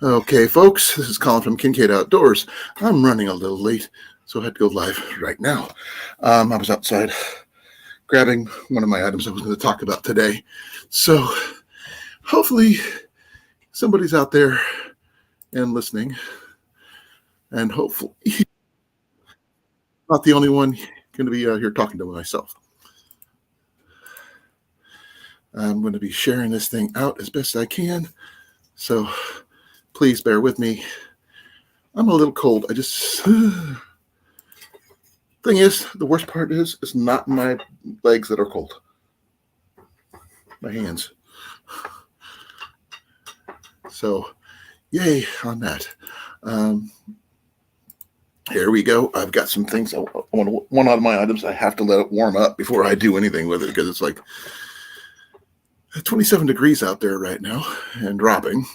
Okay, folks, this is Colin from Kincaid Outdoors. I'm running a little late, so I had to go live right now. I was outside grabbing one of my items I was going to talk about today. So hopefully somebody's out there and listening, and hopefully not the only one going to be out here talking to myself. I'm going to be sharing this thing out as best I can, so please bear with me. I'm a little cold. I just... Thing is, the worst part is, it's not my legs that are cold. My hands. So, yay on that. Here we go. I've got some things. One of my items, I have to let it warm up before I do anything with it because it's like 27 degrees out there right now and dropping.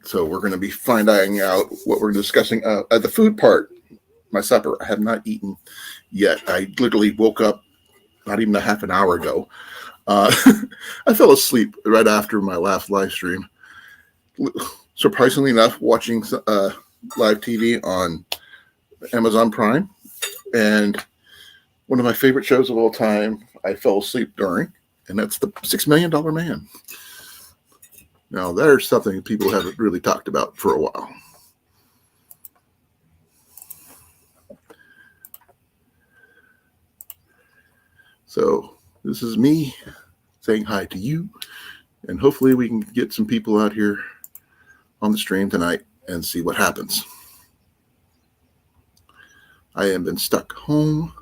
So we're going to be finding out what we're discussing. The food part, my supper, I have not eaten yet. I literally woke up not even a half an hour ago. I fell asleep right after my last live stream. Surprisingly enough, watching live TV on Amazon Prime. And one of my favorite shows of all time, I fell asleep during, and that's the $6 Million Man. Now, there's something people haven't really talked about for a while. So this is me saying hi to you, and hopefully we can get some people out here on the stream tonight and see what happens. I have been stuck home,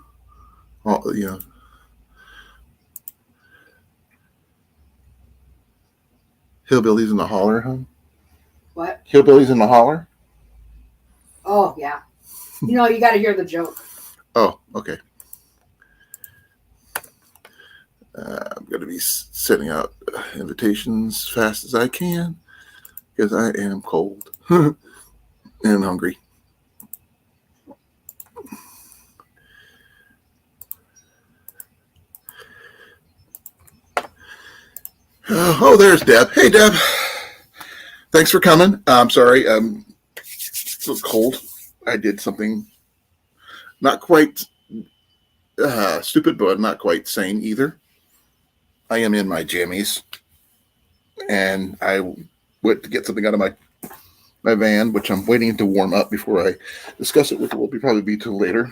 Hillbillies in the Holler, huh? What? Hillbillies in the Holler? Oh, yeah. You got to hear the joke. Oh, okay. I'm going to be sending out invitations as fast as I can because I am cold and hungry. Oh, there's Deb. Hey, Deb. Thanks for coming. I'm sorry. I'm so cold. I did something not quite stupid, but not quite sane either. I am in my jammies, and I went to get something out of my van, which I'm waiting to warm up before I discuss it, which will probably be till later.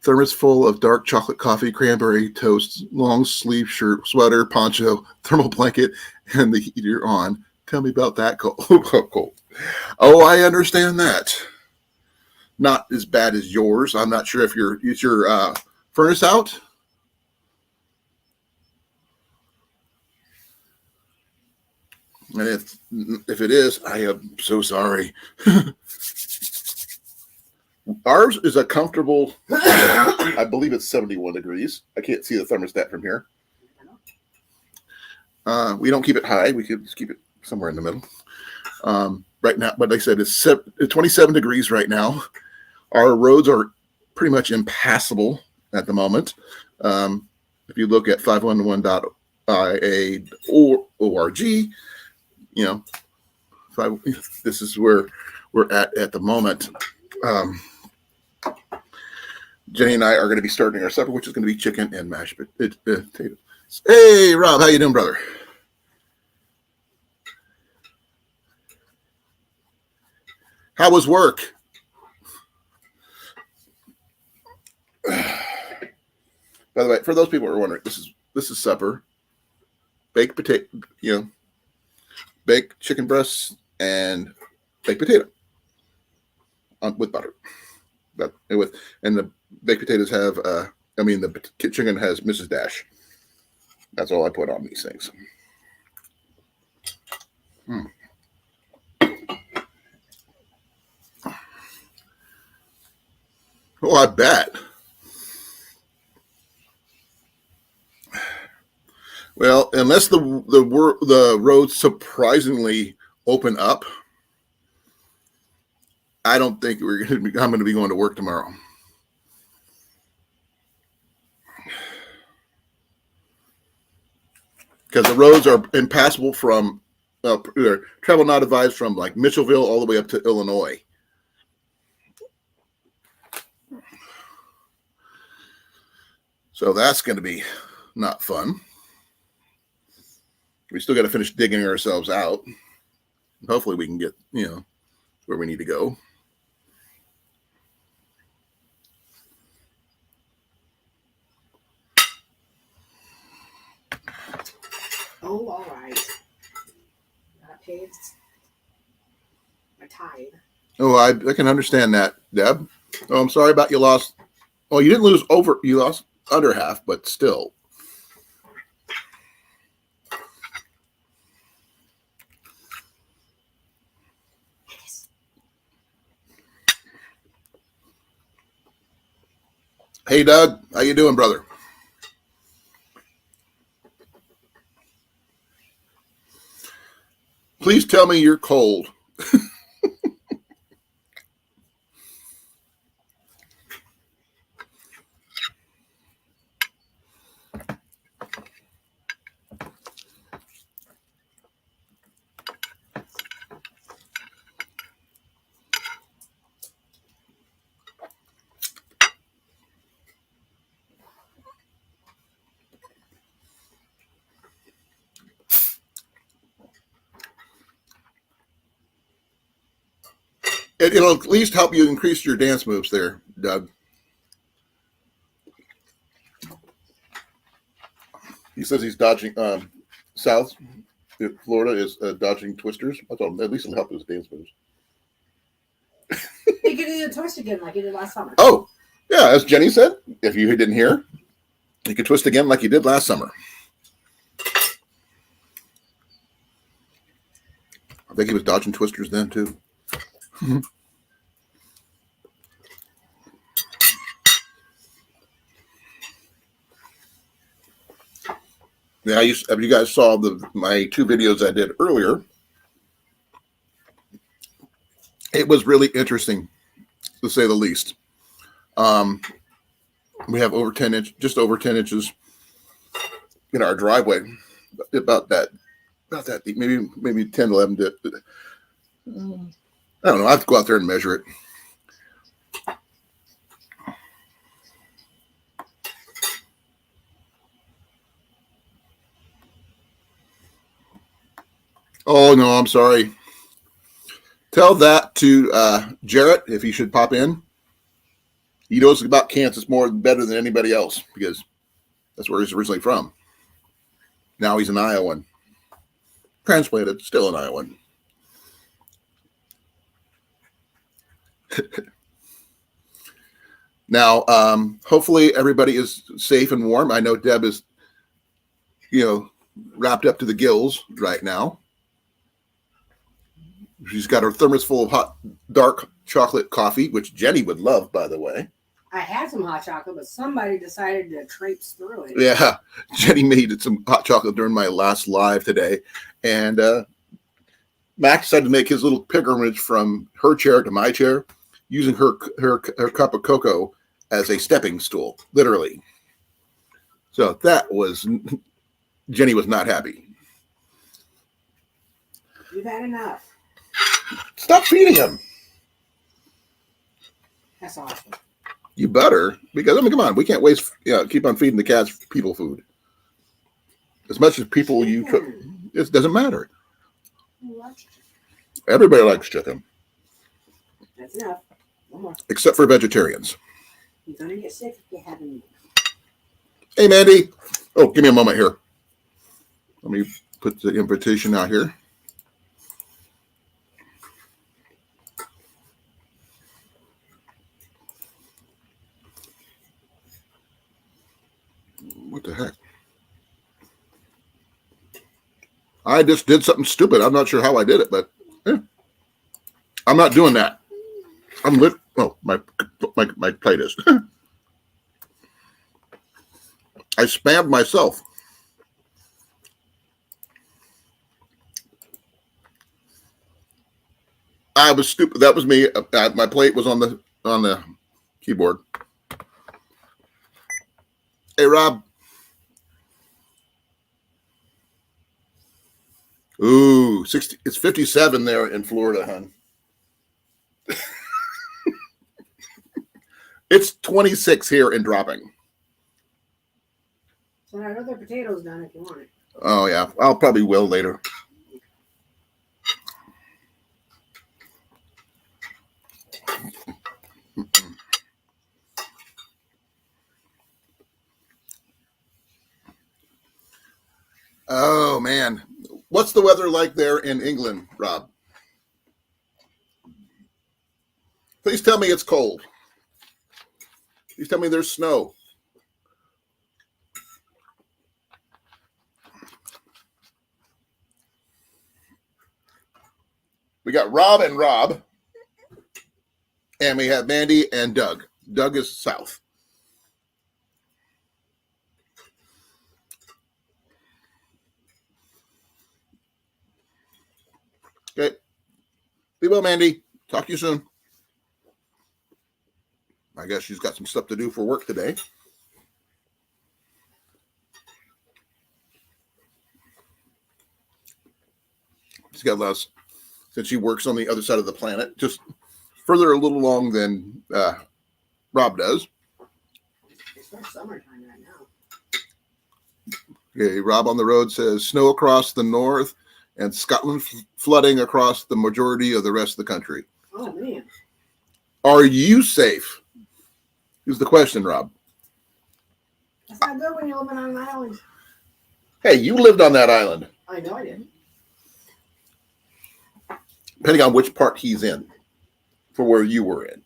Thermos full of dark chocolate coffee, cranberry toast, long sleeve shirt, sweater, poncho, thermal blanket, and the heater on. Tell me about that cold. Oh, I understand that. Not as bad as yours. I'm not sure if is your furnace out. And if it is, I am so sorry. Ours is a comfortable, I believe it's 71 degrees. I can't see the thermostat from here. We don't keep it high. We could just keep it somewhere in the middle. Right now, but like I said, it's 27 degrees right now. Our roads are pretty much impassable at the moment. If you look at 511.ia.org, this is where we're at the moment. Jenny and I are going to be starting our supper, which is going to be chicken and mashed potatoes. Hey, Rob, how you doing, brother? How was work? By the way, for those people who are wondering, this is supper. Baked potato, baked chicken breasts and baked potato with butter. And the baked potatoes have, the chicken has Mrs. Dash. That's all I put on these things. Oh, I bet. Well, unless the roads surprisingly open up, I don't think I'm going to be going to work tomorrow. because the roads are impassable from travel not advised from like Mitchellville all the way up to Illinois. So that's going to be not fun. We still got to finish digging ourselves out. Hopefully we can get, where we need to go. Oh, all right. Gotta pay my tithe. Oh, I can understand that, Deb. Oh, I'm sorry about you lost. Oh, you didn't lose over. You lost under half, but still. Hey, Doug. How you doing, brother? Please tell me you're cold. It'll at least help you increase your dance moves there, Doug. He says he's dodging south. Florida is dodging twisters. I thought at least it'll help his dance moves. He could do a twist again like he did last summer. Oh, yeah, as Jenny said, if you didn't hear, you could twist again like you did last summer. I think he was dodging twisters then, too. Yeah, if you guys saw my 2 videos I did earlier, it was really interesting, to say the least. We have just over 10 inches in our driveway, about that deep, maybe 10, 11. I don't know. I have to go out there and measure it. Oh, no, I'm sorry. Tell that to Jarrett if he should pop in. He knows about Kansas better than anybody else because that's where he's originally from. Now he's an Iowan. Transplanted, still an Iowan. Now, hopefully everybody is safe and warm. I know Deb is, wrapped up to the gills right now. She's got her thermos full of hot, dark chocolate coffee, which Jenny would love, by the way. I had some hot chocolate, but somebody decided to traipse through it. Yeah, Jenny made some hot chocolate during my last live today. And Max decided to make his little pilgrimage from her chair to my chair, using her cup of cocoa as a stepping stool, literally. So Jenny was not happy. You've had enough. Stop feeding him. That's awesome. You better, because come on, we can't keep on feeding the cats people food. As much as people you cook, it doesn't matter. Everybody likes chicken. That's enough. One more. Except for vegetarians. You're gonna get sick if you haven't. Hey, Mandy. Oh, give me a moment here. Let me put the invitation out here. What the heck? I just did something stupid. I'm not sure how I did it, but I'm not doing that. I'm lit. Oh, my plate is. I spammed myself. I was stupid. That was me. My plate was on the keyboard. Hey, Rob. Ooh, 60. It's 57 there in Florida, hon. It's 26 here and dropping. So I know there are potatoes done if you want it. Oh yeah, I'll probably will later. Oh man, what's the weather like there in England, Rob? Please tell me it's cold. Please tell me there's snow. We got Rob, and we have Mandy and Doug. Doug is south. Okay. Be well, Mandy. Talk to you soon. I guess she's got some stuff to do for work today. She's got less since she works on the other side of the planet, just further a little along than Rob does. It's not summertime right now. Okay, Rob on the road says snow across the north and Scotland flooding across the majority of the rest of the country. Oh man. Are you safe? Is the question, Rob. That's not good when you're living on an island. Hey, you lived on that island. I know I did. Depending on which part he's in, for where you were in.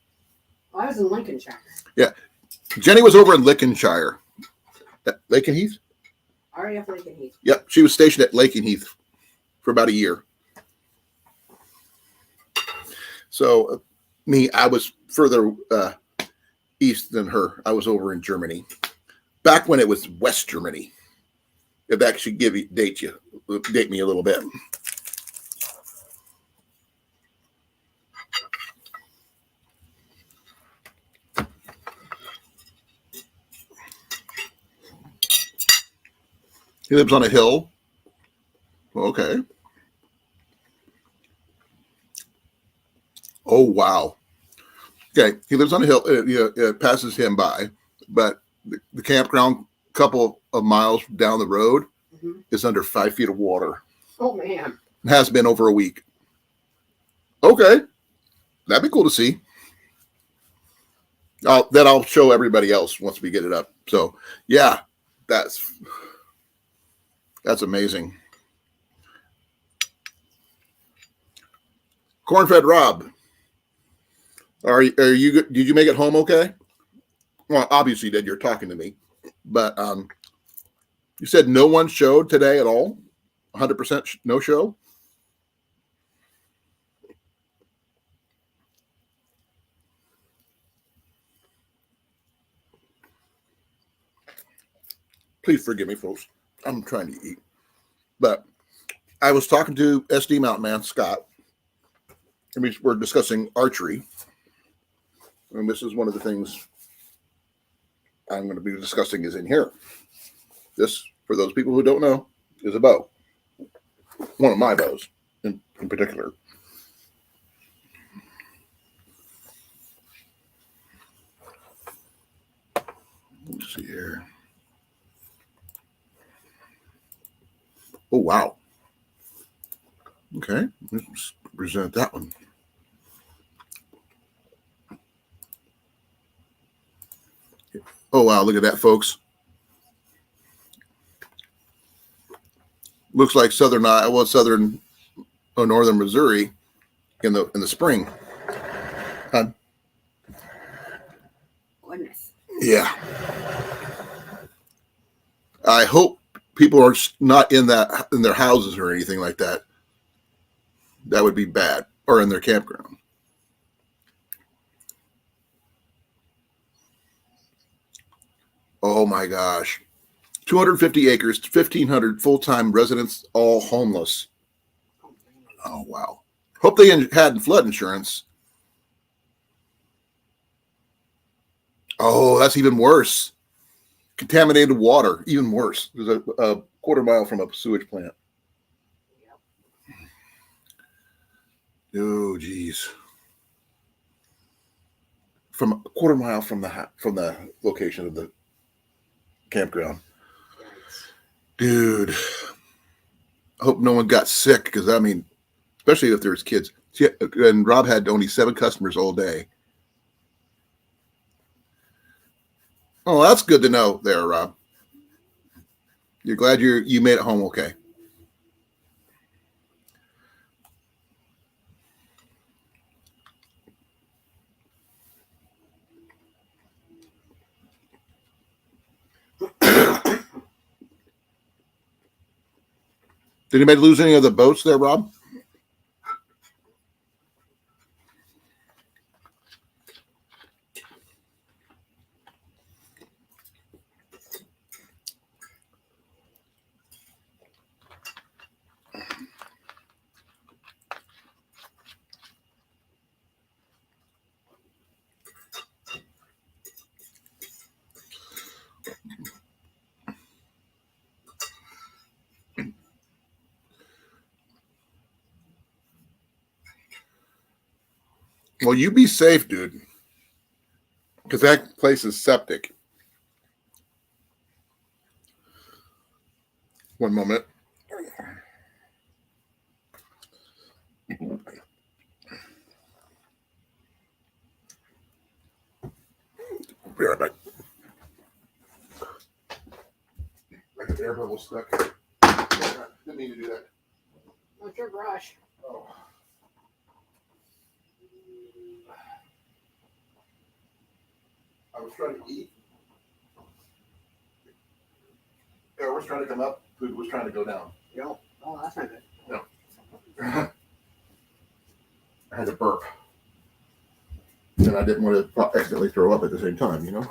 Well, I was in Lincolnshire. Yeah. Jenny was over in Lincolnshire. Lakenheath? RAF Lincoln Heath. Yep. She was stationed at Lakenheath for about a year. So, I was further east than her. I was over in Germany. Back when it was West Germany. If that should date me a little bit. He lives on a hill. Okay. Oh, wow. Okay. He lives on a hill. It passes him by. But the campground, a couple of miles down the road, is under 5 feet of water. Oh, man. It has been over a week. Okay. That'd be cool to see. I'll show everybody else once we get it up. So, yeah, that's amazing. Cornfed Rob, are you? Did you make it home okay? Well, obviously you did. You're talking to me, but you said no one showed today at all. 100% no show. Please forgive me, folks. I'm trying to eat, but I was talking to SD Mountain Man Scott, and we were discussing archery, and this is one of the things I'm going to be discussing is in here. This, for those people who don't know, is a bow. One of my bows in particular. Let's see here. Oh, wow. Okay, let's present that one. Oh, wow, look at that, folks. Looks like northern Missouri in the spring. Goodness. Yeah. I hope people are not in their houses or anything like that. That would be bad. Or in their campground. Oh my gosh. 250 acres, 1,500 full-time residents, all homeless. Oh, wow. Hope they had flood insurance. Oh, that's even worse. Contaminated water, even worse. There's a quarter mile from a sewage plant. Oh, geez. From a quarter mile from the location of the campground. Yikes. Dude, I hope no one got sick because, I mean, especially if there's kids. And Rob had only 7 customers all day. Oh, that's good to know there, Rob. You're glad you made it home okay. Did anybody lose any of the boats there, Rob? Well, you be safe, dude, because that place is septic. One moment. Be right back. Like an air bubble stuck. Didn't mean to do that. What's your brush? Oh. I was trying to eat. Air was trying to come up. Food was trying to go down. Yo. Oh, that's not good. No. I had to burp. And I didn't want to accidentally throw up at the same time, you know?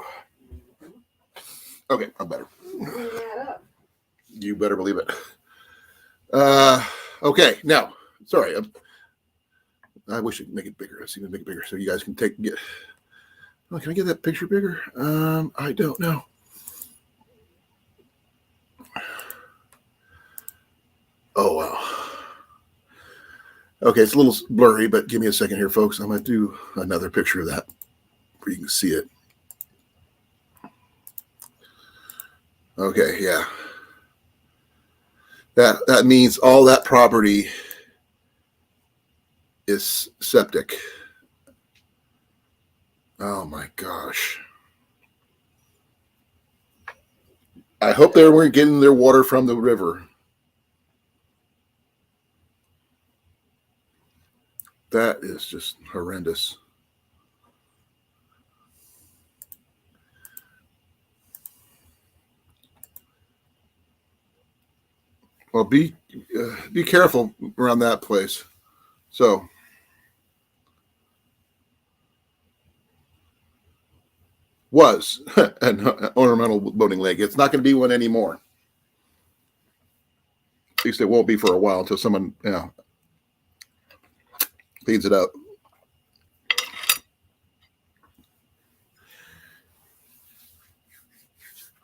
Okay, I'm better. Clean that up. You better believe it. Okay, now, sorry. I wish I could make it bigger. Let's see if I can make it bigger so you guys can get. Oh, can I get that picture bigger? I don't know. Oh, wow. Okay, it's a little blurry, but give me a second here, folks. I'm going to do another picture of that where you can see it. Okay, yeah. That means all that property is septic. Oh my gosh. I hope they weren't getting their water from the river. That is just horrendous. Well, be careful around that place. So, was an ornamental boating lake. It's not going to be one anymore. At least it won't be for a while until someone, cleans it up.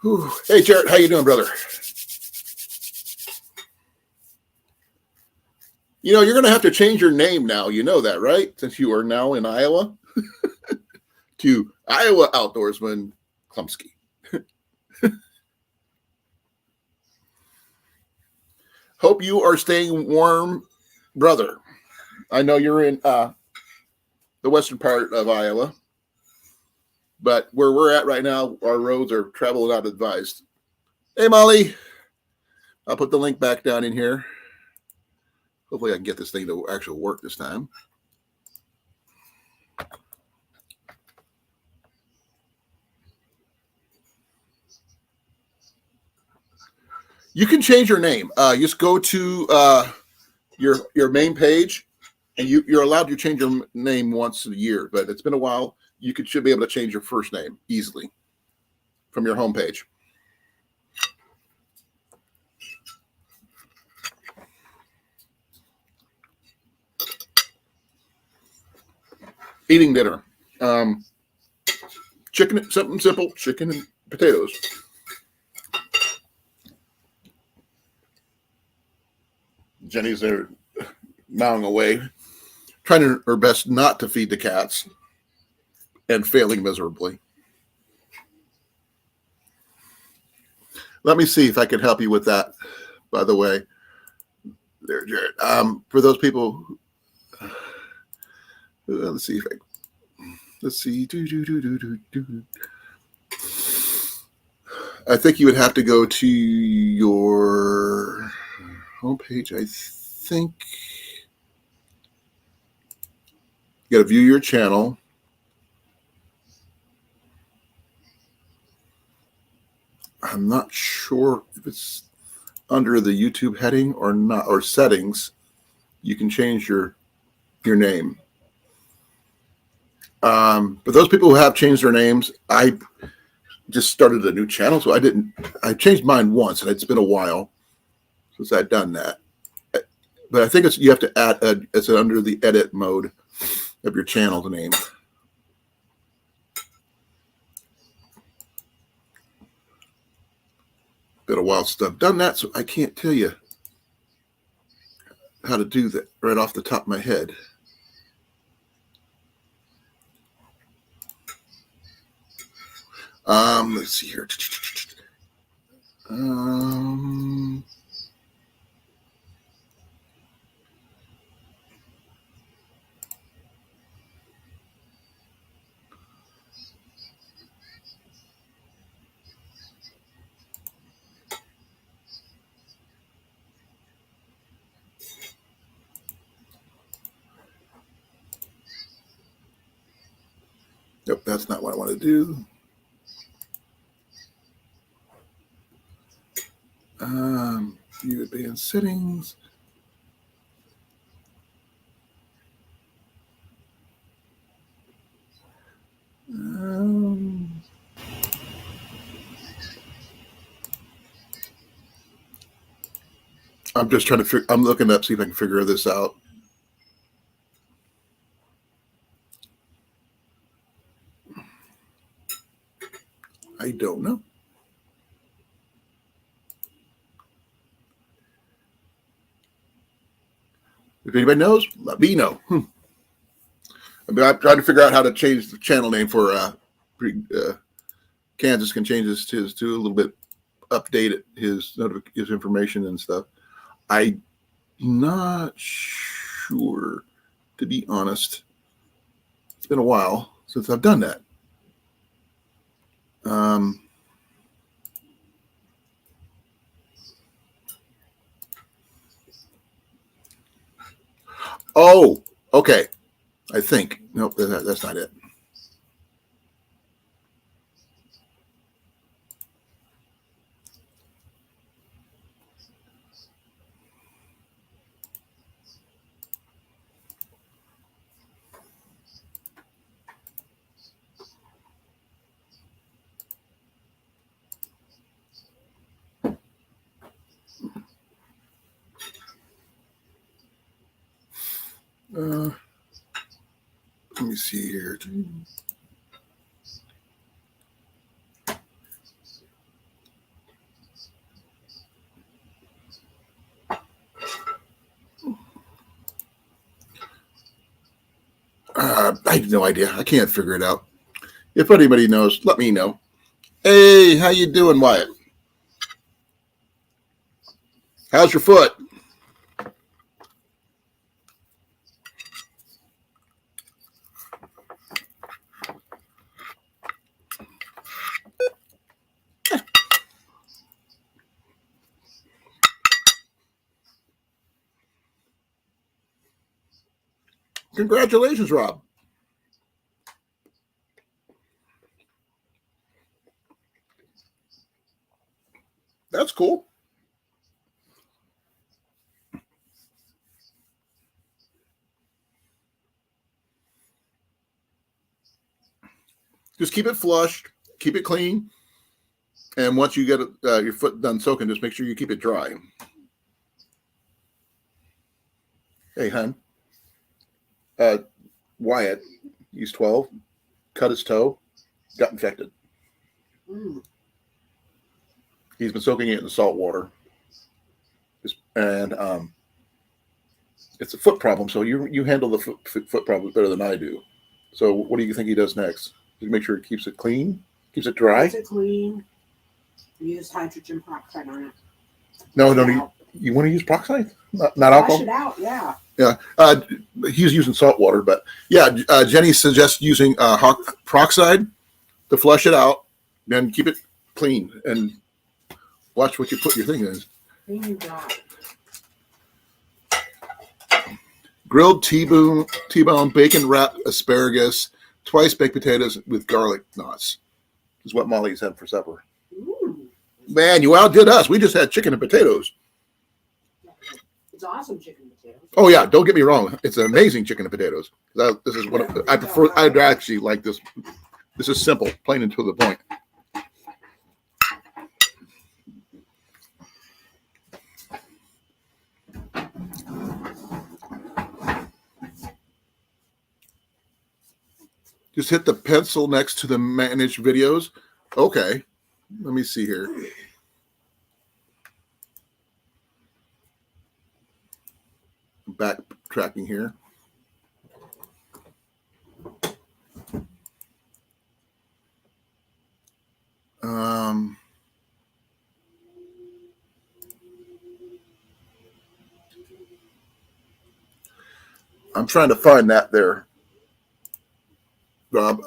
Whew. Hey, Jared, how you doing, brother? You know, you're going to have to change your name now. You know that, right? Since you are now in Iowa. To Iowa Outdoorsman Klumsky. Hope you are staying warm, brother. I know you're in the western part of Iowa, but where we're at right now, our roads are travel not advised. Hey, Molly. I'll put the link back down in here. Hopefully I can get this thing to actually work this time. You can change your name. Just go to your main page, and you're allowed to change your name once a year. But it's been a while. You should be able to change your first name easily from your homepage. Eating dinner. Chicken, something simple, chicken and potatoes. Jenny's there mowing away. trying her best not to feed the cats and failing miserably. Let me see if I can help you with that, by the way. There, Jared. For those people, let's see if let's see. I think you would have to go to your homepage. I think you got to view your channel. I'm not sure if it's under the YouTube heading or not, or settings. You can change your name. But those people who have changed their names, I just started a new channel, so I changed mine once, and it's been a while since I've done that. But I think you have to add it's under the edit mode of your channel name. Been a while since I've done that, so I can't tell you how to do that right off the top of my head. Let's see here. Nope, that's not what I want to do. View advanced settings. I'm just trying to I'm looking up, see if I can figure this out. I don't know. If anybody knows, let me know. I'm trying to figure out how to change the channel name for Kansas can change his to a little bit, update his information and stuff. I'm not sure, to be honest. It's been a while since I've done that. Oh, okay. I think. Nope, that's not it. Let me see here. I have no idea. I can't figure it out. If anybody knows, let me know. Hey, how you doing, Wyatt? How's your foot? Congratulations, Rob. That's cool. Just keep it flushed, keep it clean, and once you get your foot done soaking, just make sure you keep it dry. Hey, hon. Wyatt, he's 12, cut his toe, got infected. He's been soaking it in salt water, and It's a foot problem, so you handle the foot problems better than I do. So what do you think he does next? Does he make sure he keeps it clean, keeps it dry? Keeps it clean. Use hydrogen peroxide on it. No, you want to use peroxide, not alcohol. Wash it out, yeah. Yeah, he's using salt water, but yeah, Jenny suggests using peroxide to flush it out, then keep it clean and watch what you put your thing in. Then you got Grilled T-bone, bacon wrapped asparagus, twice baked potatoes with garlic knots. Is what Molly's had for supper. Ooh. Man, you outdid us. We just had chicken and potatoes. It's awesome chicken potatoes. Oh yeah, don't get me wrong. It's amazing chicken and potatoes. This is what I prefer. I'd actually like this. This is simple, plain and to the point. Just hit the pencil next to the managed videos. Okay, let me see here. Backtracking here. I'm trying to find that there, Rob.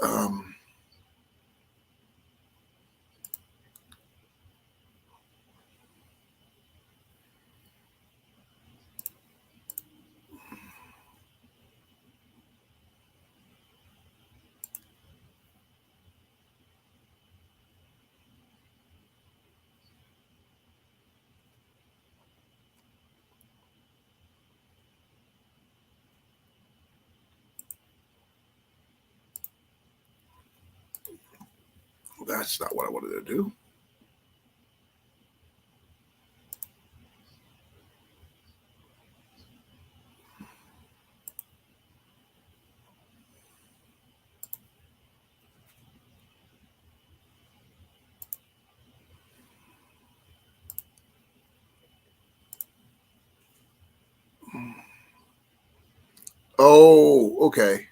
That's not what I wanted to do. Oh, okay.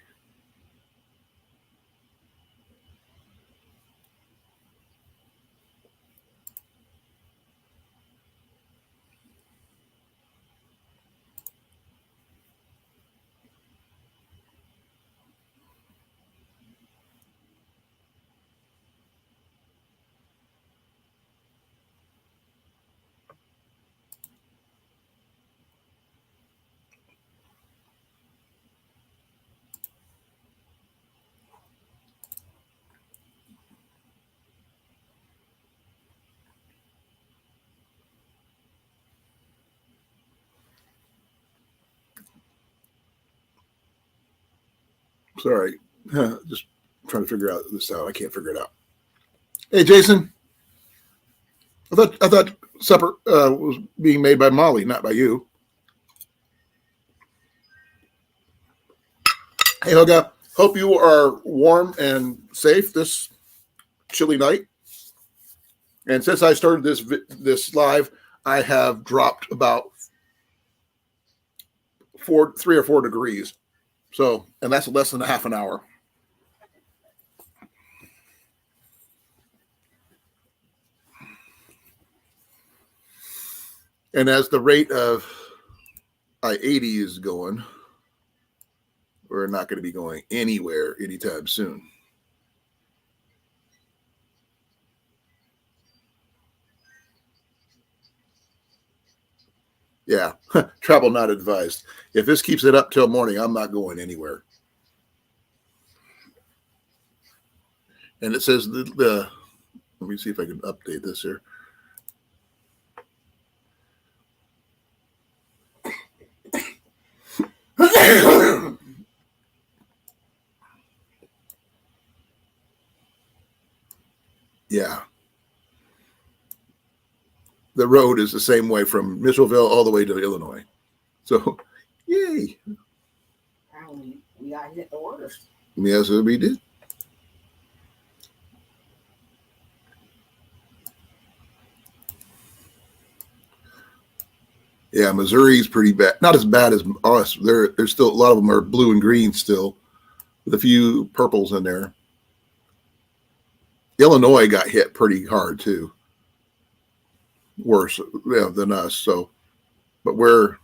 Sorry. Just trying to figure this out. I can't figure it out. Hey, Jason. I thought supper was being made by Molly, not by you. Hey, Helga. Hope you are warm and safe this chilly night. And since I started this live, I have dropped about 3 or 4 degrees. So, and that's less than a half an hour. And as the rate of I-80 is going, we're not going to be going anywhere anytime soon. Yeah, travel not advised. If this keeps it up till morning, I'm not going anywhere. And it says let me see if I can update this here. Yeah. The road is the same way from Mitchellville all the way to Illinois. So, yay. We got to hit the orders. Yes, we did. Yeah, Missouri's pretty bad. Not as bad as us. There's still a lot of them are blue and green still, with a few purples in there. Illinois got hit pretty hard too, worse than us. So, but we're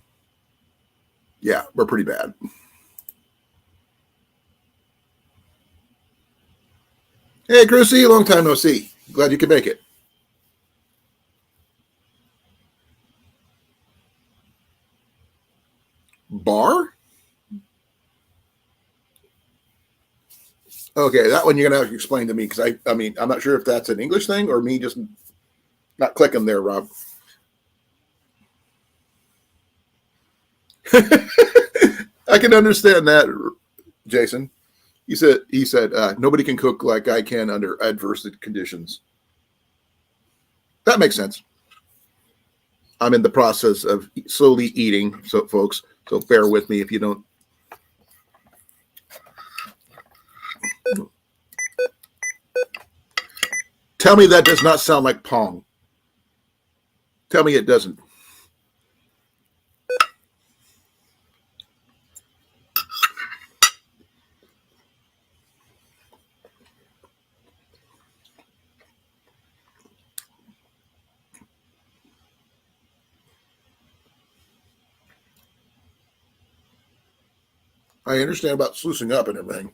pretty bad. Hey, Chrissy, long time no see. Glad you could make it. Bar? Okay, that one you're gonna have to explain to me because I mean I'm not sure if that's an English thing or me just not clicking there, Rob. I can understand that, Jason. He said nobody can cook like I can under adverse conditions. That makes sense. I'm in the process of slowly eating, so folks, so bear with me if you don't. Tell me that does not sound like pong. Tell me it doesn't. I understand about sluicing up and everything.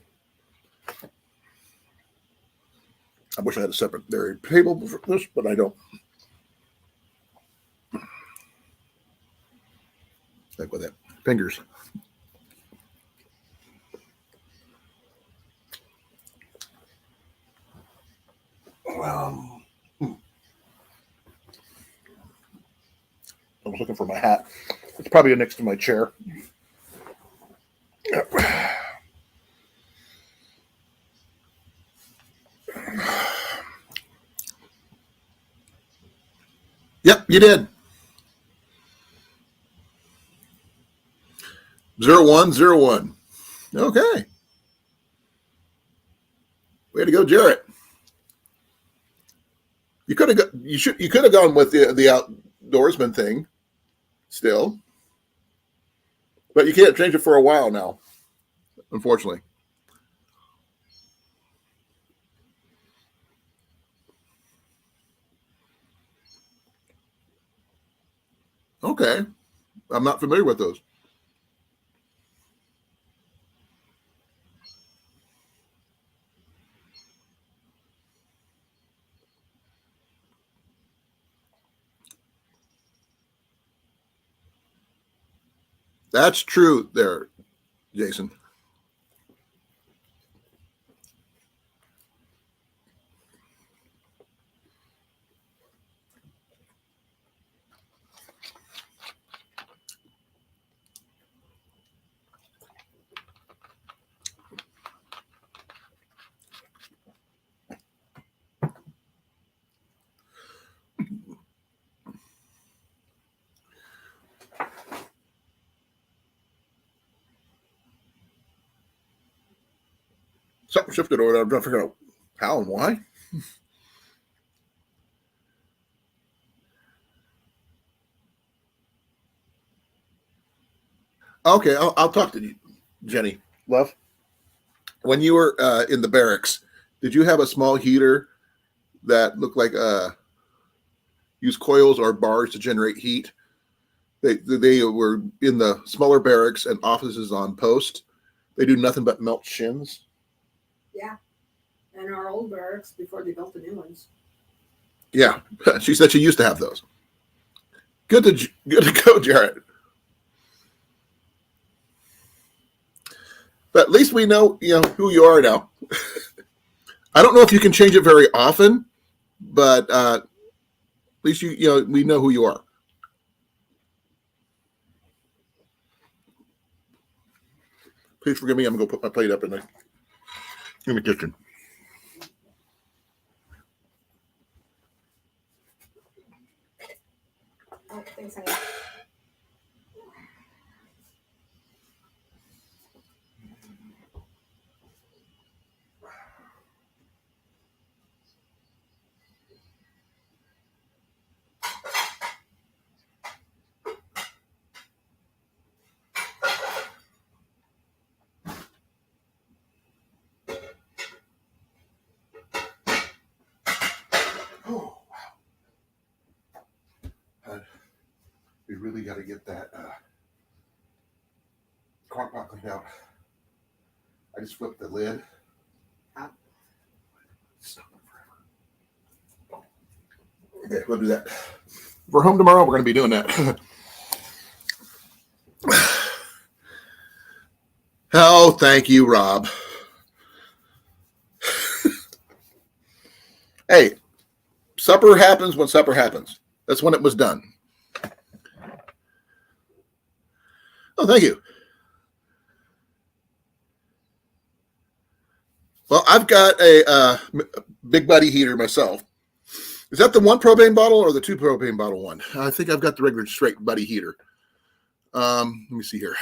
I wish I had a separate table for this, but I don't. Like with that. Fingers. I was looking for my hat. It's probably next to my chair. Yep, you did. 0101. Okay. Way to go, Jarrett. You could have you could have gone with the outdoorsman thing still. But you can't change it for a while now, unfortunately. Okay. I'm not familiar with those. That's true there, Jason. Something shifted over there. I'm trying to figure out how and why. Okay, I'll talk to you, Jenny. Love. When you were in the barracks, did you have a small heater that looked like use coils or bars to generate heat? They were in the smaller barracks and offices on post. They do nothing but melt shins. Yeah. And our old barracks before they built the new ones. Yeah, she said she used to have those. Good to go, Jared. But at least we know who you are now. I don't know if you can change it very often, but at least we know who you are. Please forgive me. I'm gonna go put my plate up in the kitchen. Oh, thanks, honey. We really got to get that crock pot cleaned out. I just flipped the lid. Up. Stop it forever. Okay, we'll do that. If we're home tomorrow, we're going to be doing that. Oh, thank you, Rob. Hey, supper happens when supper happens. That's when it was done. Oh, thank you. Well, I've got a Big Buddy heater myself. Is that the 1 propane bottle or the 2 propane bottle one? I think I've got the regular straight Buddy heater. Let me see here.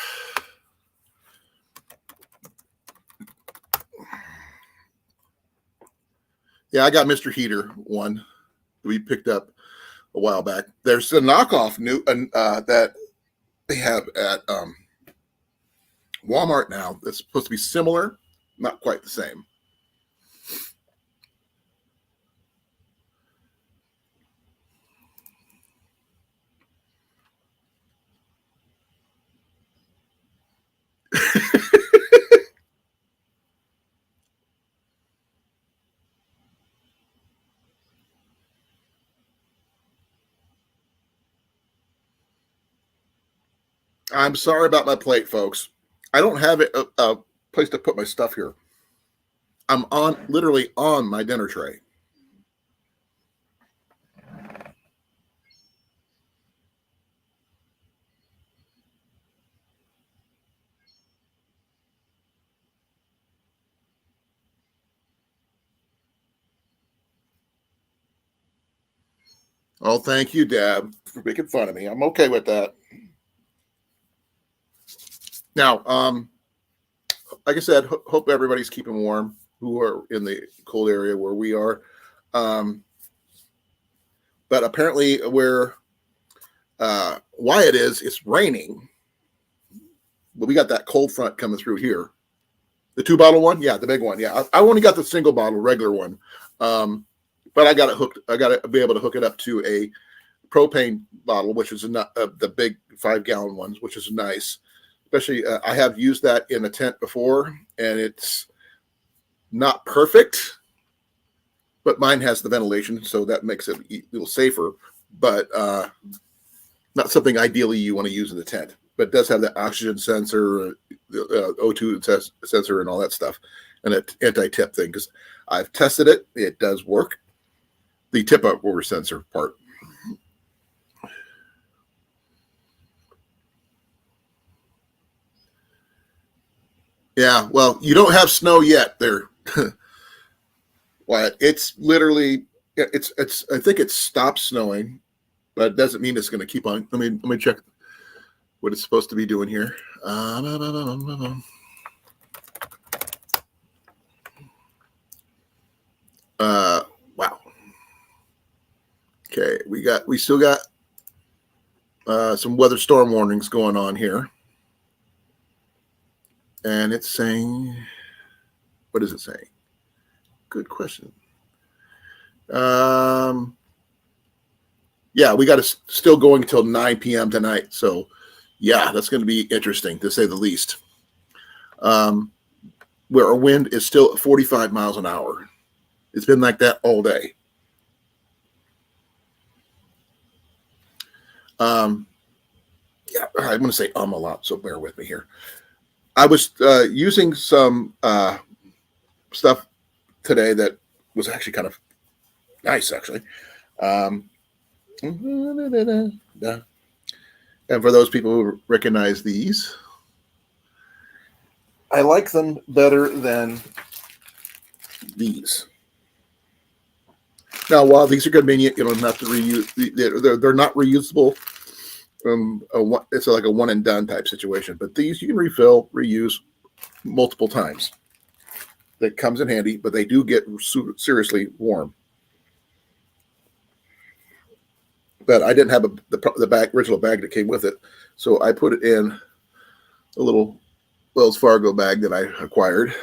Yeah, I got Mr. Heater one we picked up a while back. There's a knockoff new that they have at Walmart now that's supposed to be similar, not quite the same. I'm sorry about my plate, folks. I don't have a place to put my stuff here. I'm literally on my dinner tray. Oh, thank you, Dad, for making fun of me. I'm okay with that. Now, like I said, hope everybody's keeping warm who are in the cold area where we are. But apparently where Wyatt is, it's raining. But we got that cold front coming through here. The 2 bottle one? Yeah, the big one. Yeah, I only got the single bottle, regular one. But I got it hooked. I got to be able to hook it up to a propane bottle, which is the big 5-gallon ones, which is nice. Especially, I have used that in a tent before, and it's not perfect, but mine has the ventilation, so that makes it a little safer. But not something ideally you want to use in the tent. But it does have the oxygen sensor, the O2 sensor, and all that stuff, and an anti-tip thing. Because I've tested it, it does work. The tip-over sensor part. Yeah, well, you don't have snow yet there. Well, it's literally it's I think it stopped snowing, but it doesn't mean it's going to keep on. Let me check what it's supposed to be doing here. Wow. Okay, we still got some weather storm warnings going on here. And it's saying, what is it saying? Good question. Yeah, we got it still going until 9 p.m. tonight. So, yeah, that's going to be interesting to say the least. Where our wind is still at 45 miles an hour. It's been like that all day. Yeah, I'm going to say a lot, so bear with me here. I was using some stuff today that was actually kind of nice, actually. And for those people who recognize these, I like them better than these. Now, while these are convenient, you don't have to reuse. They're not reusable. It's like a one and done type situation. But these you can refill, reuse multiple times. That comes in handy, but they do get seriously warm. But I didn't have the original bag that came with it, so I put it in a little Wells Fargo bag that I acquired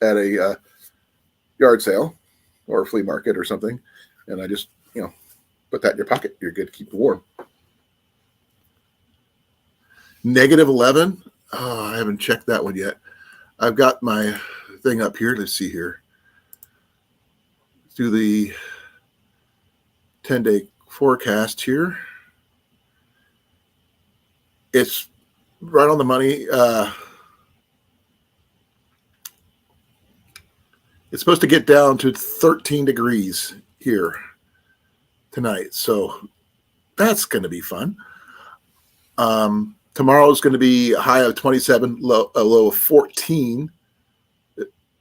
at a yard sale or a flea market or something, and I just put that in your pocket. You're good to keep it warm. -11. Oh, I haven't checked that one yet. I've got my thing up here. Let's see here. Let's do the 10-day forecast here. It's right on the money. It's supposed to get down to 13 degrees here tonight. So that's going to be fun. Tomorrow is going to be a high of 27, a low of 14.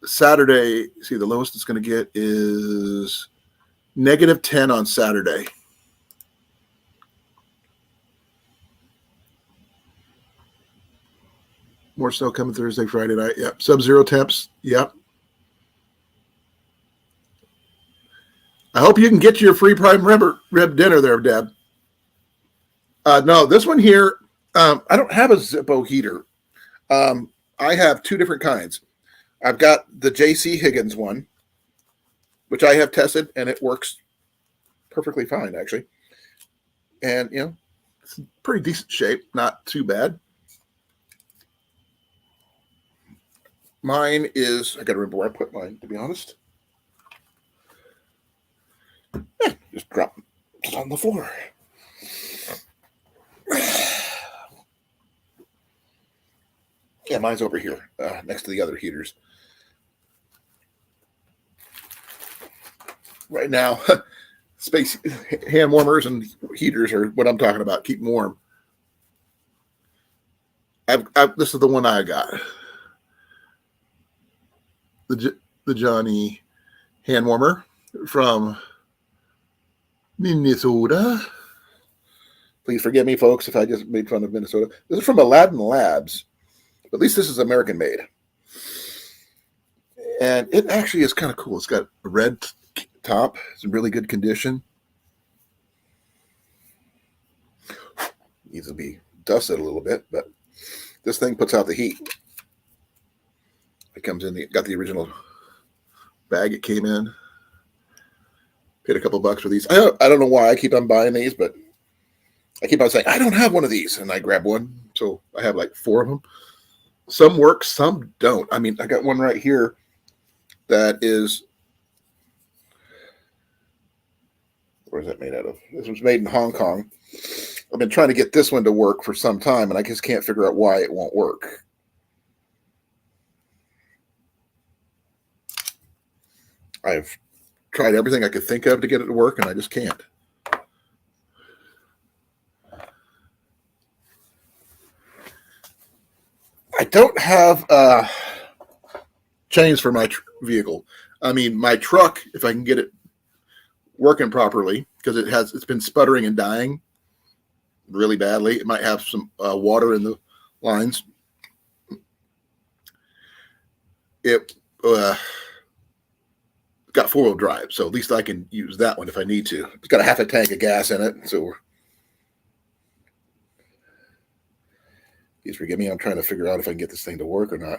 Saturday, see, the lowest it's going to get is -10 on Saturday. More snow coming Thursday, Friday night. Yep. Sub-zero temps. Yep. I hope you can get your free prime rib dinner there, Deb. No, this one here, I don't have a Zippo heater. I have two different kinds. I've got the J.C. Higgins one, which I have tested, and it works perfectly fine, actually. And, you know, it's in pretty decent shape, not too bad. Mine is, I got to remember where I put mine, to be honest. Just drop it on the floor. Yeah, mine's over here, next to the other heaters. Right now, space hand warmers and heaters are what I'm talking about. Keep them warm. This is the one I got. The Johnny hand warmer from Minnesota. Please forgive me, folks, if I just made fun of Minnesota. This is from Aladdin Labs. At least this is American made. And it actually is kind of cool. It's got a red top. It's in really good condition. Needs to be dusted a little bit, but this thing puts out the heat. It comes in, got the original bag it came in. Paid a couple bucks for these. I don't know why I keep on buying these, but I keep on saying, I don't have one of these. And I grab one. So I have like 4 of them. Some work, some don't. I mean, I got one right here that is, where is that made out of? This was made in Hong Kong. I've been trying to get this one to work for some time, and I just can't figure out why it won't work. I've tried everything I could think of to get it to work, and I just can't. I don't have chains for my vehicle. I mean, my truck, if I can get it working properly, because it's been sputtering and dying really badly. It might have some water in the lines. It got 4-wheel drive, so at least I can use that one if I need to. It's got a half a tank of gas in it, so please forgive me. I'm trying to figure out if I can get this thing to work or not.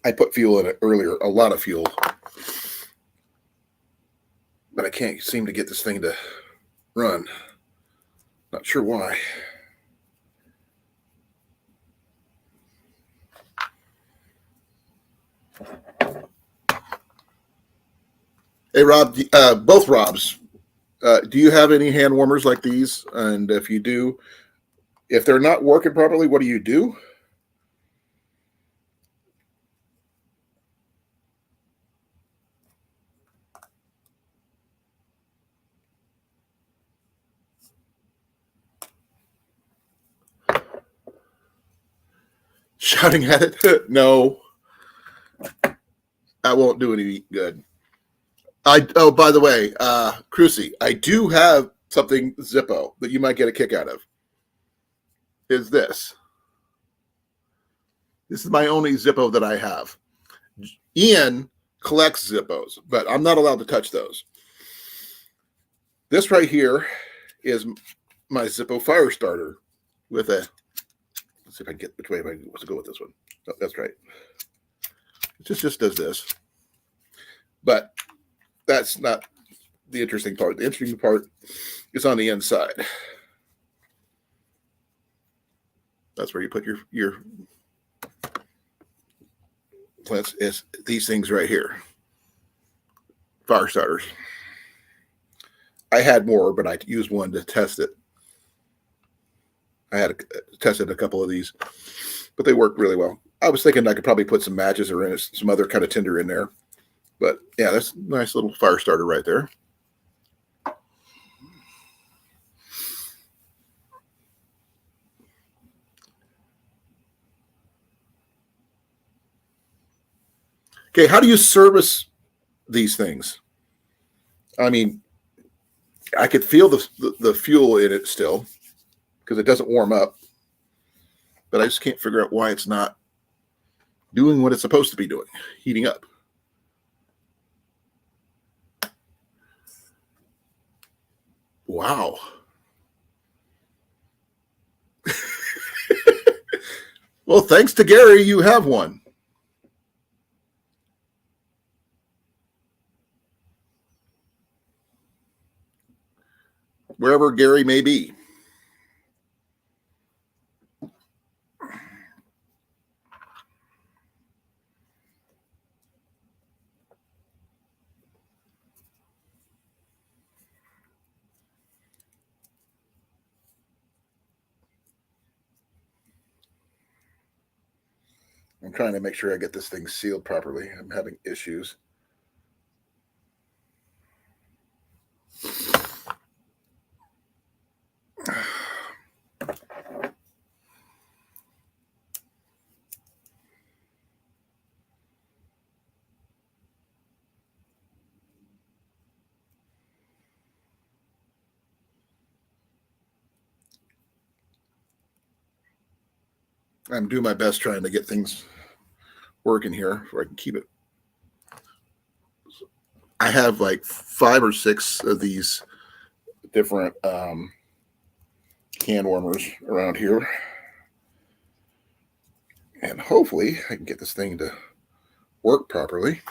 I put fuel in it earlier, a lot of fuel, but I can't seem to get this thing to run. Not sure why. Hey, Rob, both Robs, do you have any hand warmers like these? And if you do, if they're not working properly, what do you do? Shouting at it? No. That won't do any good. Oh, by the way, Crucy, I do have something Zippo that you might get a kick out of. Is this. This is my only Zippo that I have. Ian collects Zippos, but I'm not allowed to touch those. This right here is my Zippo fire starter with a, let's see if I can get which way I want to go with this one. Oh, that's right. It just does this. But that's not the interesting part. The interesting part is on the inside. That's where you put your plants. Is these things right here, fire starters. I had more, but I used one to test it. I had tested a couple of these, but they worked really well. I was thinking I could probably put some matches or some other kind of tinder in there. But yeah, that's a nice little fire starter right there. Okay, how do you service these things? I mean, I could feel the fuel in it still because it doesn't warm up, but I just can't figure out why it's not doing what it's supposed to be doing, heating up. Wow. Well, thanks to Gary, you have one. Wherever Gary may be. I'm trying to make sure I get this thing sealed properly. I'm having issues. I'm doing my best trying to get things working here so I can keep it. I have like 5 or 6 of these different can warmers around here. And hopefully I can get this thing to work properly.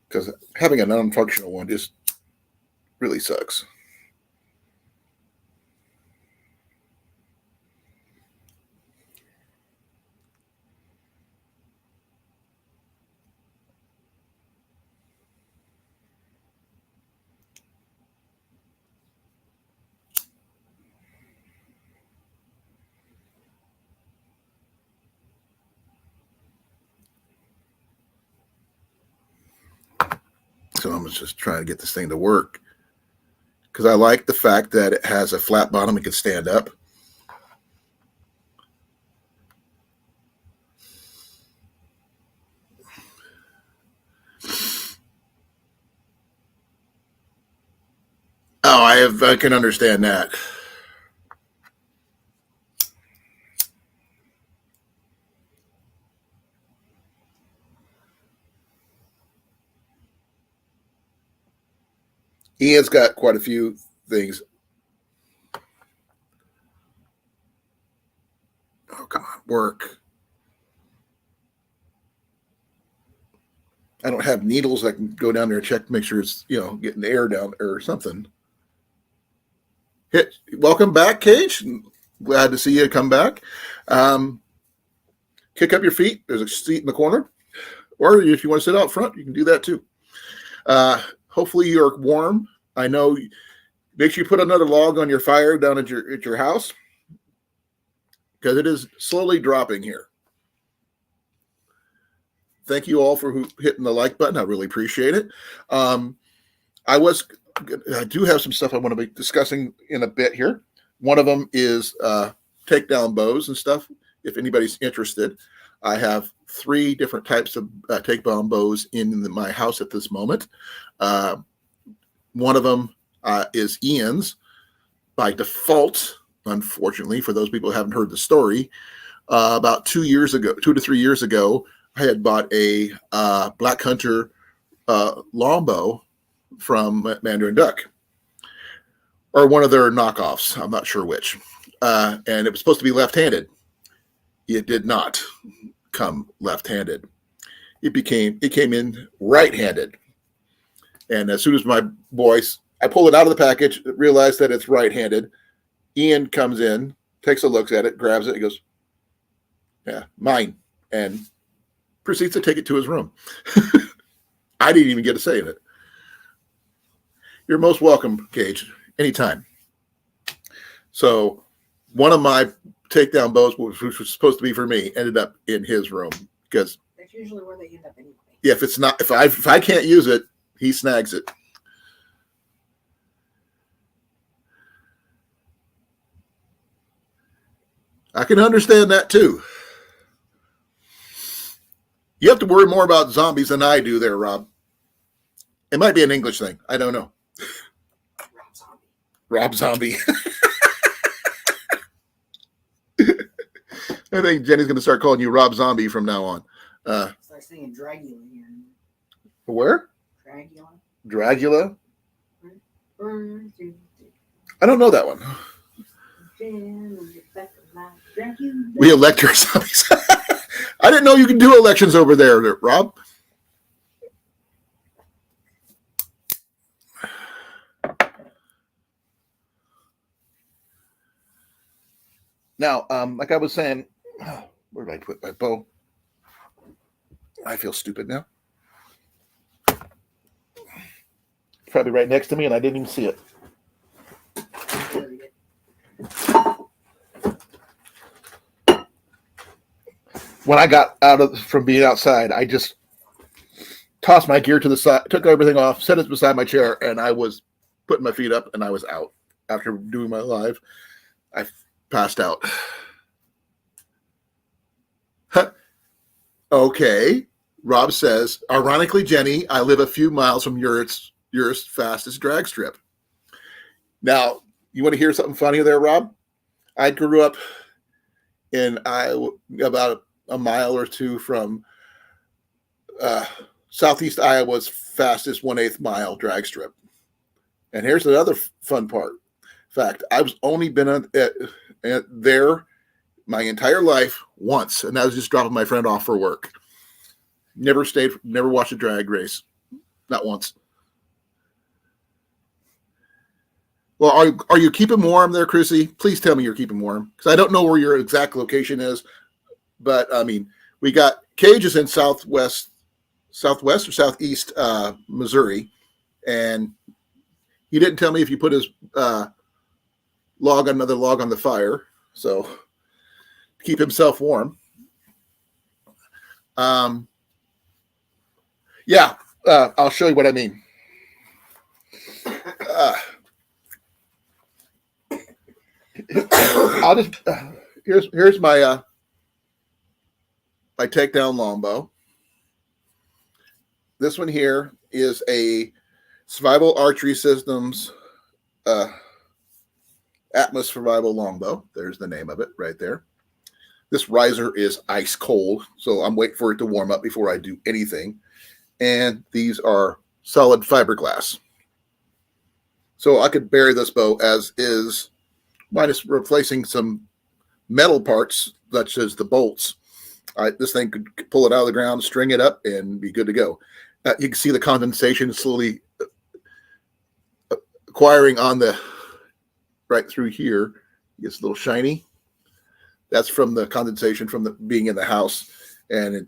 Because having a non-functional one just really sucks. So I'm just trying to get this thing to work. Because I like the fact that it has a flat bottom and can stand up. Oh, I can understand that. Ian's got quite a few things. Oh, come on, work. I don't have needles. I can go down there and check to make sure it's, getting the air down or something. Welcome back, Cage. Glad to see you come back. Kick up your feet. There's a seat in the corner. Or if you want to sit out front, you can do that too. Hopefully you're warm. I know. Make sure you put another log on your fire down at your house because it is slowly dropping here. Thank you all for hitting the like button. I really appreciate it. I do have some stuff I want to be discussing in a bit here. One of them is takedown bows and stuff. If anybody's interested, I have 3 different types of takedown bows in my house at this moment. One of them is Ian's by default. Unfortunately, for those people who haven't heard the story, about 2 to 3 years ago, I had bought a Black Hunter longbow from Mandarin Duck, or one of their knockoffs. I'm not sure which. And it was supposed to be left-handed. It did not come left-handed. it came in right-handed. And as soon as my boys, I pull it out of the package, realize that it's right-handed. Ian comes in, takes a look at it, grabs it, he goes, "Yeah, mine," and proceeds to take it to his room. I didn't even get a say in it. You're most welcome, Gage, anytime. So one of my takedown bows, which was supposed to be for me, ended up in his room because That's usually where they end up anyway. if it's not, if I can't use it, he snags it. I can understand that too. You have to worry more about zombies than I do there, Rob. It might be an English thing. I don't know. Rob Zombie. Rob Zombie. I think Jenny's going to start calling you Rob Zombie from now on. Start singing Dragula here. Where? Dragula. Dragula? I don't know that one. We elect our zombies. I didn't know you could do elections over there, Rob. Now, like I was saying, where did I put my bow? I feel stupid now. Probably right next to me, and I didn't even see it. When I got from being outside, I just tossed my gear to the side, took everything off, set it beside my chair, and I was putting my feet up, and I was out. After doing my live, I passed out. Okay. Rob says, ironically, Jenny, I live a few miles from your fastest drag strip. Now, you want to hear something funny there, Rob? I grew up in Iowa, about a mile or two from Southeast Iowa's fastest 1/8 mile drag strip. And here's another fun part. Fact, I've only been there my entire life once, and that was just dropping my friend off for work. Never watched a drag race. Not once. Well, are you keeping warm there, Chrissy? Please tell me you're keeping warm, because I don't know where your exact location is. But, I mean, we got Cage's in southwest or southeast Missouri, and he didn't tell me if you put his another log on the fire, so keep himself warm. Yeah, I'll show you what I mean. I'll just here's my my takedown longbow. This one here is a Survival Archery Systems Atmos Survival Longbow. There's the name of it right there. This riser is ice cold, so I'm waiting for it to warm up before I do anything. And these are solid fiberglass. So I could bury this bow as is, minus replacing some metal parts, such as the bolts. This thing could pull it out of the ground, string it up, and be good to go. You can see the condensation slowly acquiring on the right through here. It gets a little shiny. That's from the condensation from the being in the house, and it,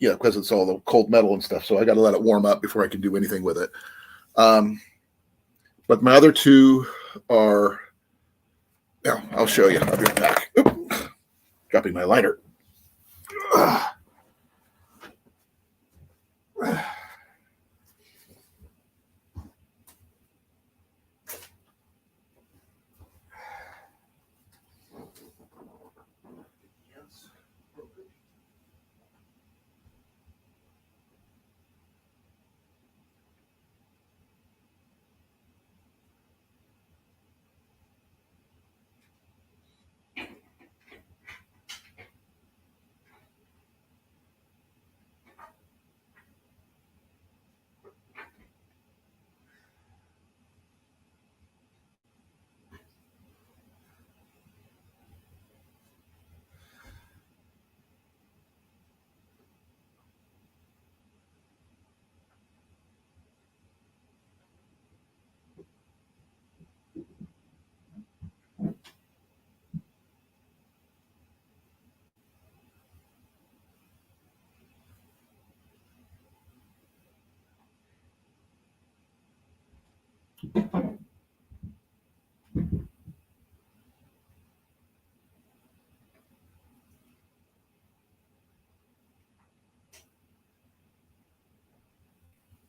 because it's all the cold metal and stuff. So I got to let it warm up before I can do anything with it. But my other two are. Yeah, I'll show you. I'll be right back. Oop. Dropping my lighter.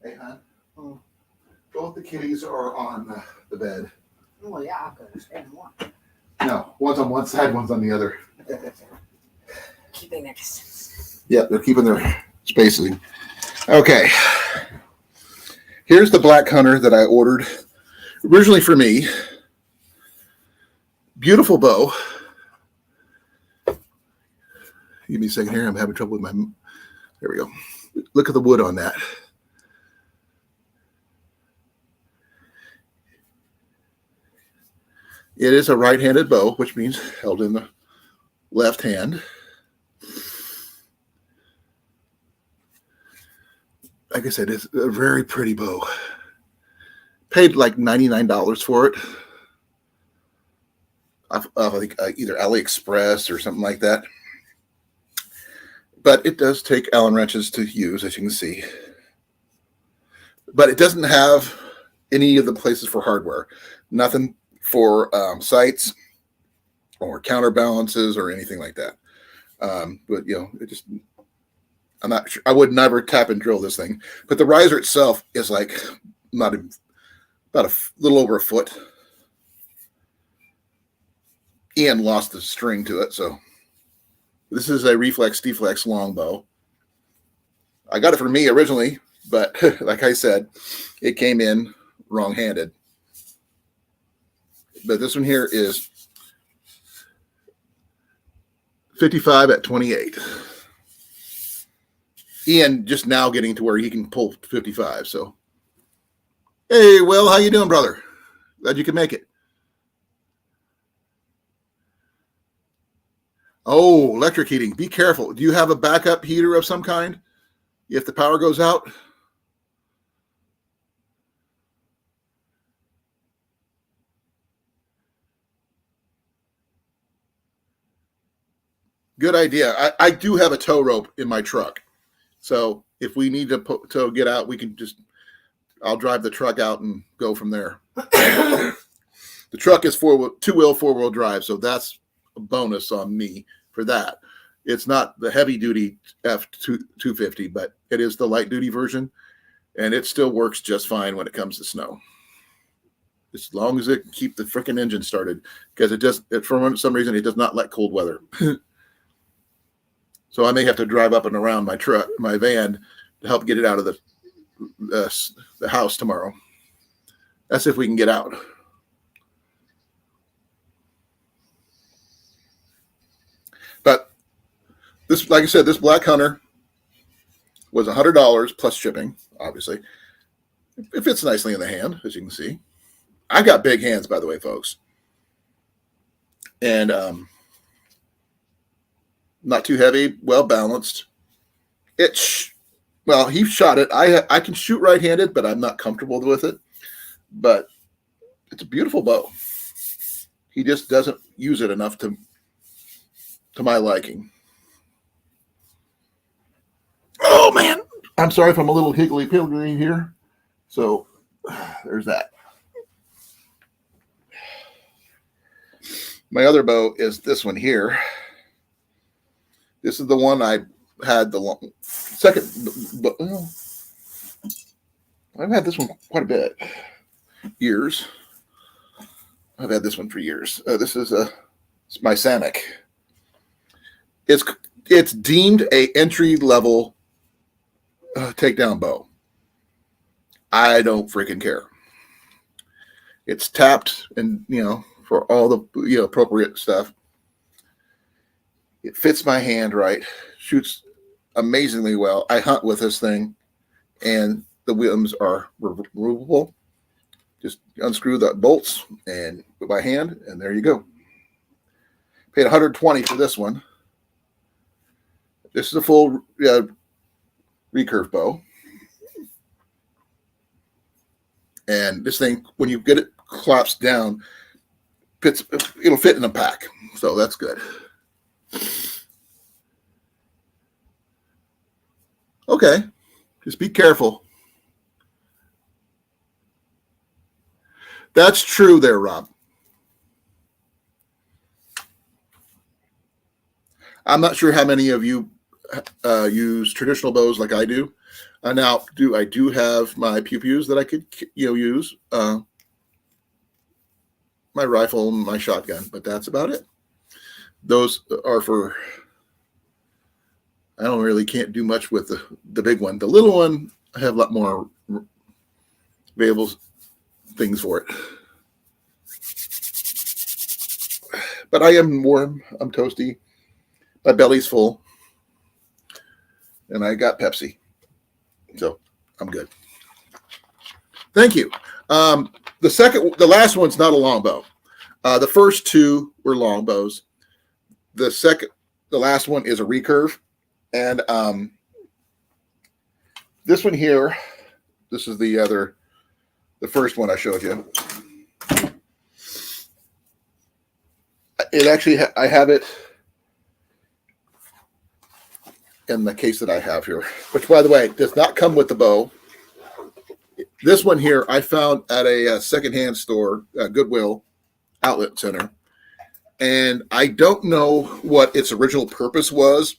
Hey, hon. Both the kitties are on the bed. Well, yeah, I could understand more. No, one's on one side, one's on the other. Keeping their distance. Yep, they're keeping their spacing. Okay. Here's the black hunter that I ordered originally for me. Beautiful bow. Give me a second here. I'm having trouble with my. There we go. Look at the wood on that. It is a right-handed bow, which means held in the left hand. Like I said, it's a very pretty bow. Paid like $99 for it. I think either AliExpress or something like that. But it does take Allen wrenches to use, as you can see. But it doesn't have any of the places for hardware. Nothing for sights or counterbalances or anything like that. But it just, I'm not sure. I would never tap and drill this thing. But the riser itself is like about a little over a foot. Ian lost the string to it, so this is a reflex deflex longbow. I got it for me originally, but like I said, it came in wrong-handed. But this one here is 55 at 28. Ian just now getting to where he can pull 55. So, hey, Will, how you doing, brother? Glad you can make it. Oh, electric heating. Be careful. Do you have a backup heater of some kind if the power goes out? Good idea. I do have a tow rope in my truck. So if we need to get out, we can just, I'll drive the truck out and go from there. The truck is two-wheel, four-wheel drive, so that's a bonus on me for that. It's not the heavy-duty F250, but it is the light-duty version, and it still works just fine when it comes to snow. As long as it can keep the freaking engine started, because for some reason, it does not like cold weather. So I may have to drive up and around my van to help get it out of the house tomorrow. That's if we can get out. But this, like I said, this Black Hunter was $100 plus shipping, obviously. It fits nicely in the hand, as you can see. I got big hands, by the way, folks. And not too heavy, well balanced. Well, he shot it. I can shoot right-handed, but I'm not comfortable with it. But it's a beautiful bow. He just doesn't use it enough to my liking. Oh man, I'm sorry if I'm a little higgly-pilgly here. So there's that. My other bow is this one here. This is the one I had the second, but well, I've had this one quite a bit. Years. I've had this one for years. This is it's my Samick. It's deemed a entry-level takedown bow. I don't freaking care. It's tapped and, for all the, appropriate stuff. It fits my hand right, shoots amazingly well. I hunt with this thing, and the whims are removable. Just unscrew the bolts and put by hand, and there you go. Paid $120 for this one. This is a full recurve bow. And this thing, when you get it collapsed down, it'll fit in a pack. So that's good. Okay, just be careful. That's true there, Rob. I'm not sure how many of you use traditional bows like I do. Now, I do have my pew-pews that I could use, my rifle and my shotgun, but that's about it. Those are for, I don't really can't do much with the big one. The little one, I have a lot more available things for it. But I am warm. I'm toasty. My belly's full. And I got Pepsi. So I'm good. Thank you. The last one's not a long bow. The first two were long bows. The last one is a recurve. And this one here, this is the first one I showed you. It actually, I have it in the case that I have here, which, by the way, does not come with the bow. This one here I found at a secondhand store, Goodwill outlet center. And I don't know what its original purpose was,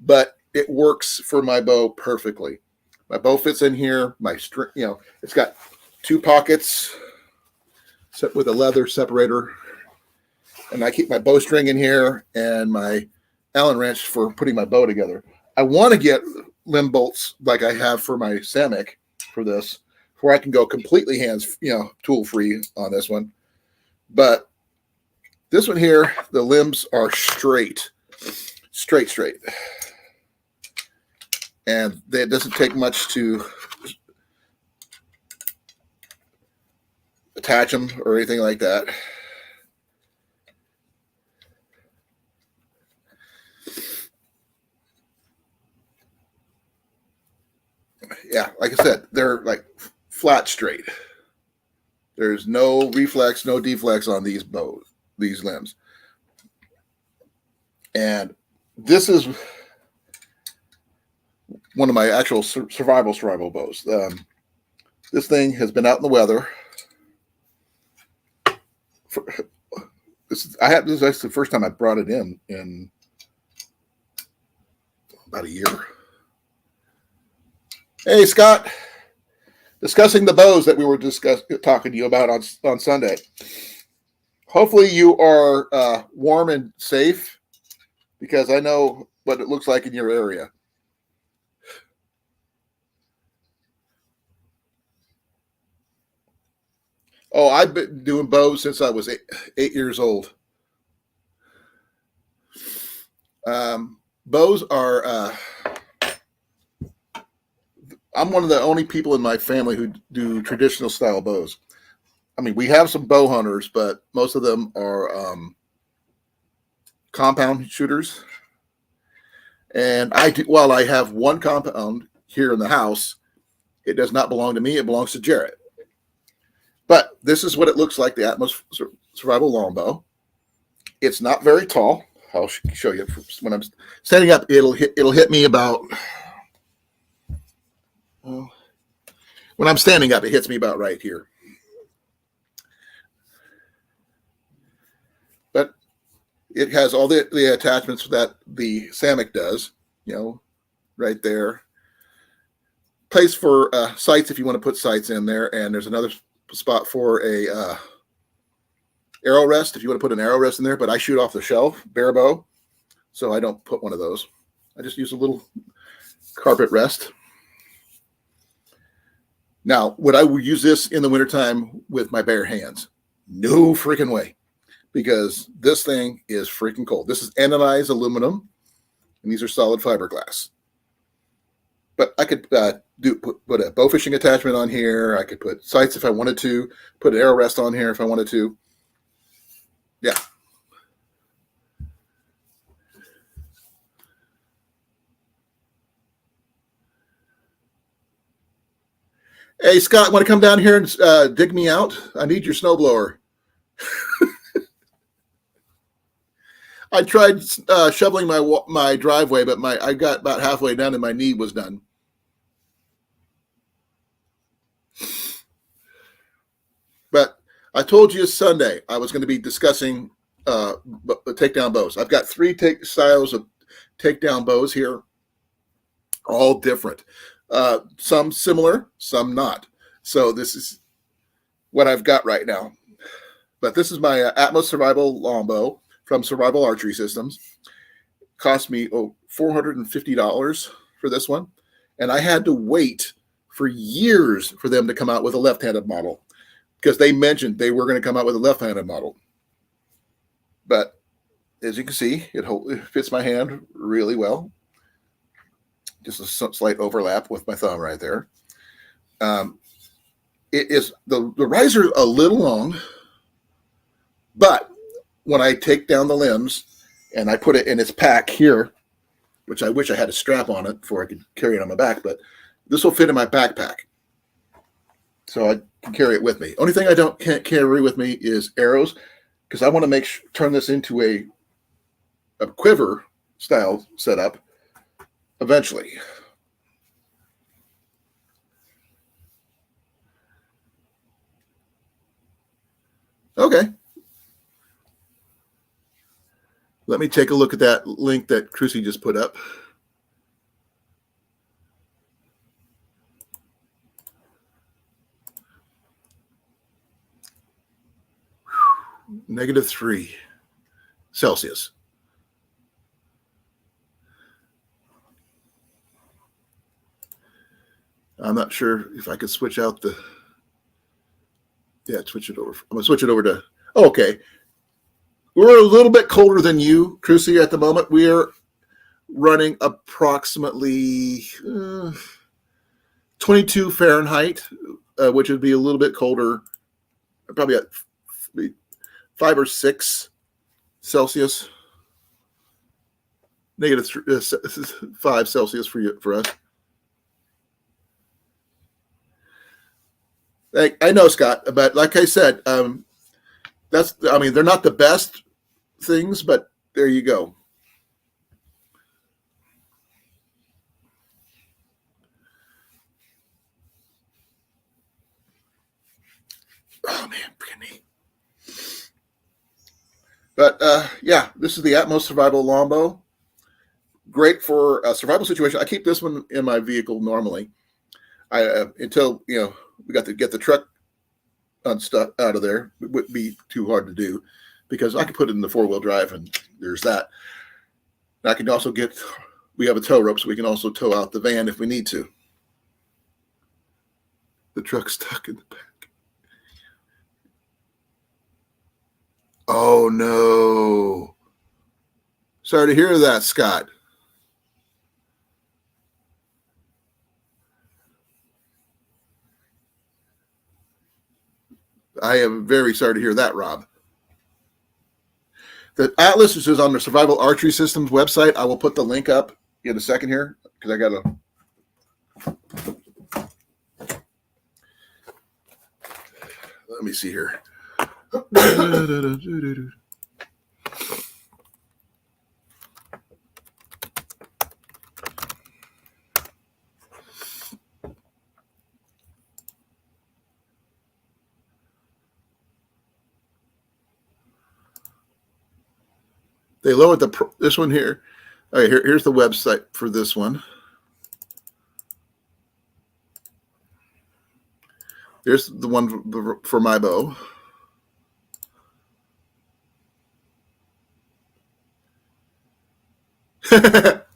but it works for my bow perfectly. My bow fits in here. My string, it's got 2 pockets with a leather separator. And I keep my bowstring in here and my Allen wrench for putting my bow together. I want to get limb bolts like I have for my Samick for this, where I can go completely tool free on this one. But this one here, the limbs are straight. And it doesn't take much to attach them or anything like that. Yeah, like I said, they're like flat straight. There's no reflex, no deflex on these limbs. And this is one of my actual survival bows. This thing has been out in the weather. This is actually the first time I brought it in about a year. Hey, Scott. Discussing the bows that we were talking to you about on Sunday. Hopefully you are warm and safe, because I know what it looks like in your area. Oh, I've been doing bows since I was 8 years old. Bows are... I'm one of the only people in my family who do traditional style bows. I mean, we have some bow hunters, but most of them are compound shooters. And while I have one compound here in the house, it does not belong to me. It belongs to Jarrett. But this is what it looks like, the Atmos Survival Longbow. It's not very tall. I'll show you. When I'm standing up, it'll hit me about... when I'm standing up, it hits me about right here. But it has all the attachments that the Samick does, right there. Place for sights if you want to put sights in there, and there's another spot for a arrow rest if you want to put an arrow rest in there. But I shoot off the shelf, bare bow, so I don't put one of those. I just use a little carpet rest. Now, would I use this in the wintertime with my bare hands? No freaking way, because this thing is freaking cold. This is anodized aluminum, and these are solid fiberglass. But I could put a bow fishing attachment on here. I could put sights if I wanted to, put an arrow rest on here if I wanted to. Yeah. Hey, Scott, want to come down here and dig me out? I need your snowblower. I tried shoveling my driveway, but I got about halfway down and my knee was done. But I told you Sunday I was going to be discussing takedown bows. I've got three styles of takedown bows here, all different. Some similar, some not. So this is what I've got right now. But this is my Atmos Survival Longbow from Survival Archery Systems. Cost me $450 for this one. And I had to wait for years for them to come out with a left-handed model because they mentioned they were going to come out with a left-handed model. But as you can see, it fits my hand really well. Just a slight overlap with my thumb right there. It is the riser a little long, but when I take down the limbs and I put it in its pack here, which I wish I had a strap on it before I could carry it on my back, but this will fit in my backpack. So I can carry it with me. Only thing I can't carry with me is arrows, because I want to turn this into a quiver style setup eventually. Okay. Let me take a look at that link that Chrissy just put up. -3 Celsius. I'm not sure if I could switch out switch it over. I'm going to switch it over to, okay. We're a little bit colder than you, Crucy, at the moment. We're running approximately 22 Fahrenheit, which would be a little bit colder, probably at 5 or 6 Celsius. -5 Celsius for us. I know, Scott, but like I said, they're not the best things, but there you go. Oh man, pretty neat. But yeah, this is the Atmos Survival Longbow. Great for a survival situation. I keep this one in my vehicle normally. Until we got to get the truck unstuck out of there. It wouldn't be too hard to do because I could put it in the 4-wheel drive, and there's that. And I can also we have a tow rope, so we can also tow out the van if we need to. The truck's stuck in the back. Oh no. Sorry to hear that, Scott. I am very sorry to hear that, Rob. The Atlas is on the Survival Archery Systems website. I will put the link up in a second here because I got to. Let me see here. They lowered this one here. All right, here's the website for this one. There's the one for my bow.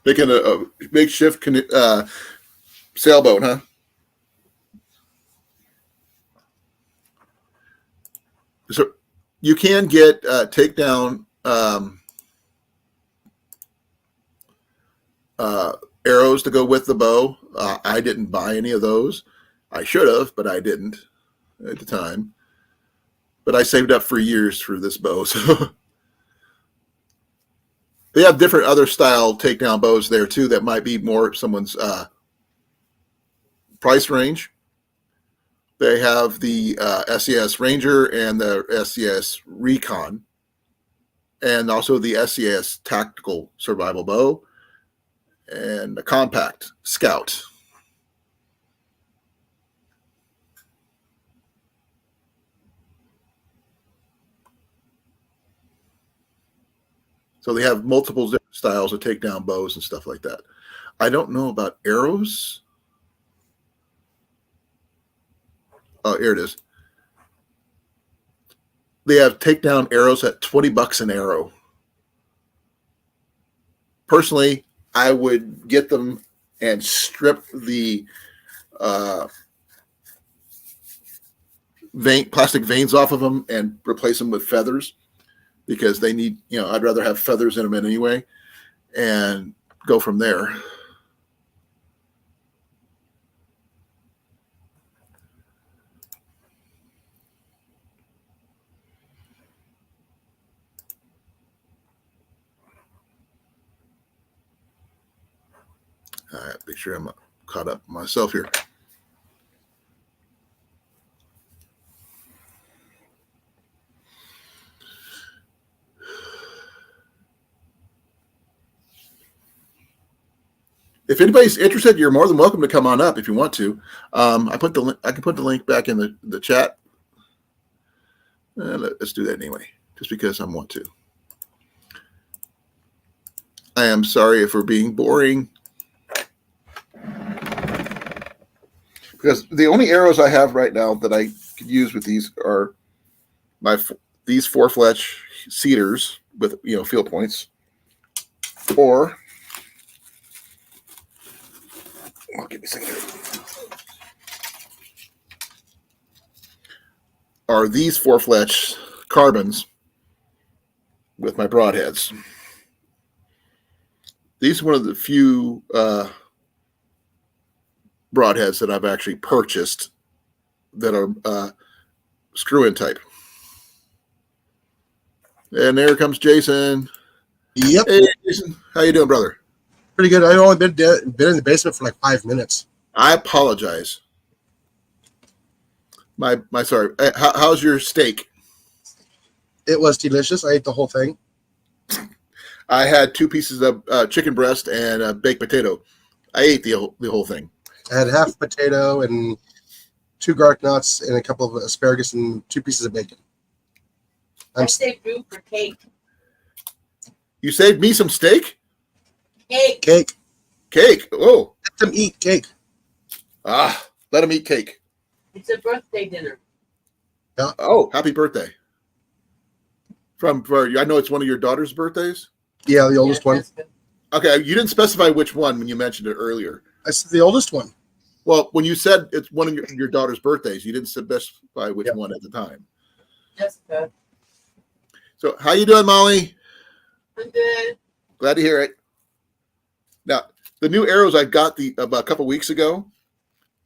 Making a makeshift sailboat, huh? So you can get takedown arrows to go with the bow. I didn't buy any of those. I should have, but I didn't at the time. But I saved up for years for this bow. So they have different other style takedown bows there too that might be more someone's price range. They have the SES Ranger and the SES Recon, and also the SES Tactical Survival Bow, and the Compact Scout. So they have multiple different styles of takedown bows and stuff like that. I don't know about arrows. Oh, here it is. They have takedown arrows at $20 an arrow. Personally, I would get them and strip the plastic veins off of them and replace them with feathers, because they need, I'd rather have feathers in them anyway, and go from there. All right, make sure I'm caught up myself here. If anybody's interested, you're more than welcome to come on up if you want to. I can put the link back in the chat. Let's do that anyway, just because I want to. I am sorry if we're being boring, because the only arrows I have right now that I could use with these are these 4-fletch cedars with field points, or give me a second here. Are these 4-fletch carbons with my broadheads. These are one of the few broadheads that I've actually purchased that are screw-in type. And there comes Jason. Yep. Hey, Jason. How you doing, brother? Pretty good. I've only been in the basement for like 5 minutes. I apologize. My sorry. How's your steak? It was delicious. I ate the whole thing. I had 2 pieces of chicken breast and a baked potato. I ate the whole thing. I had half potato and 2 garlic nuts and a couple of asparagus and 2 pieces of bacon. I saved room for cake. You saved me some steak? Cake. Cake. Oh. Let them eat cake. Let them eat cake. It's a birthday dinner. Yeah. Oh, happy birthday. I know it's one of your daughter's birthdays? Yeah, the oldest one. Okay, you didn't specify which one when you mentioned it earlier. I said the oldest one. Well, when you said it's one of your daughter's birthdays, you didn't specify which one at the time. Jessica. So, how you doing, Molly? I'm good. Glad to hear it. Now, the new arrows I got about a couple weeks ago,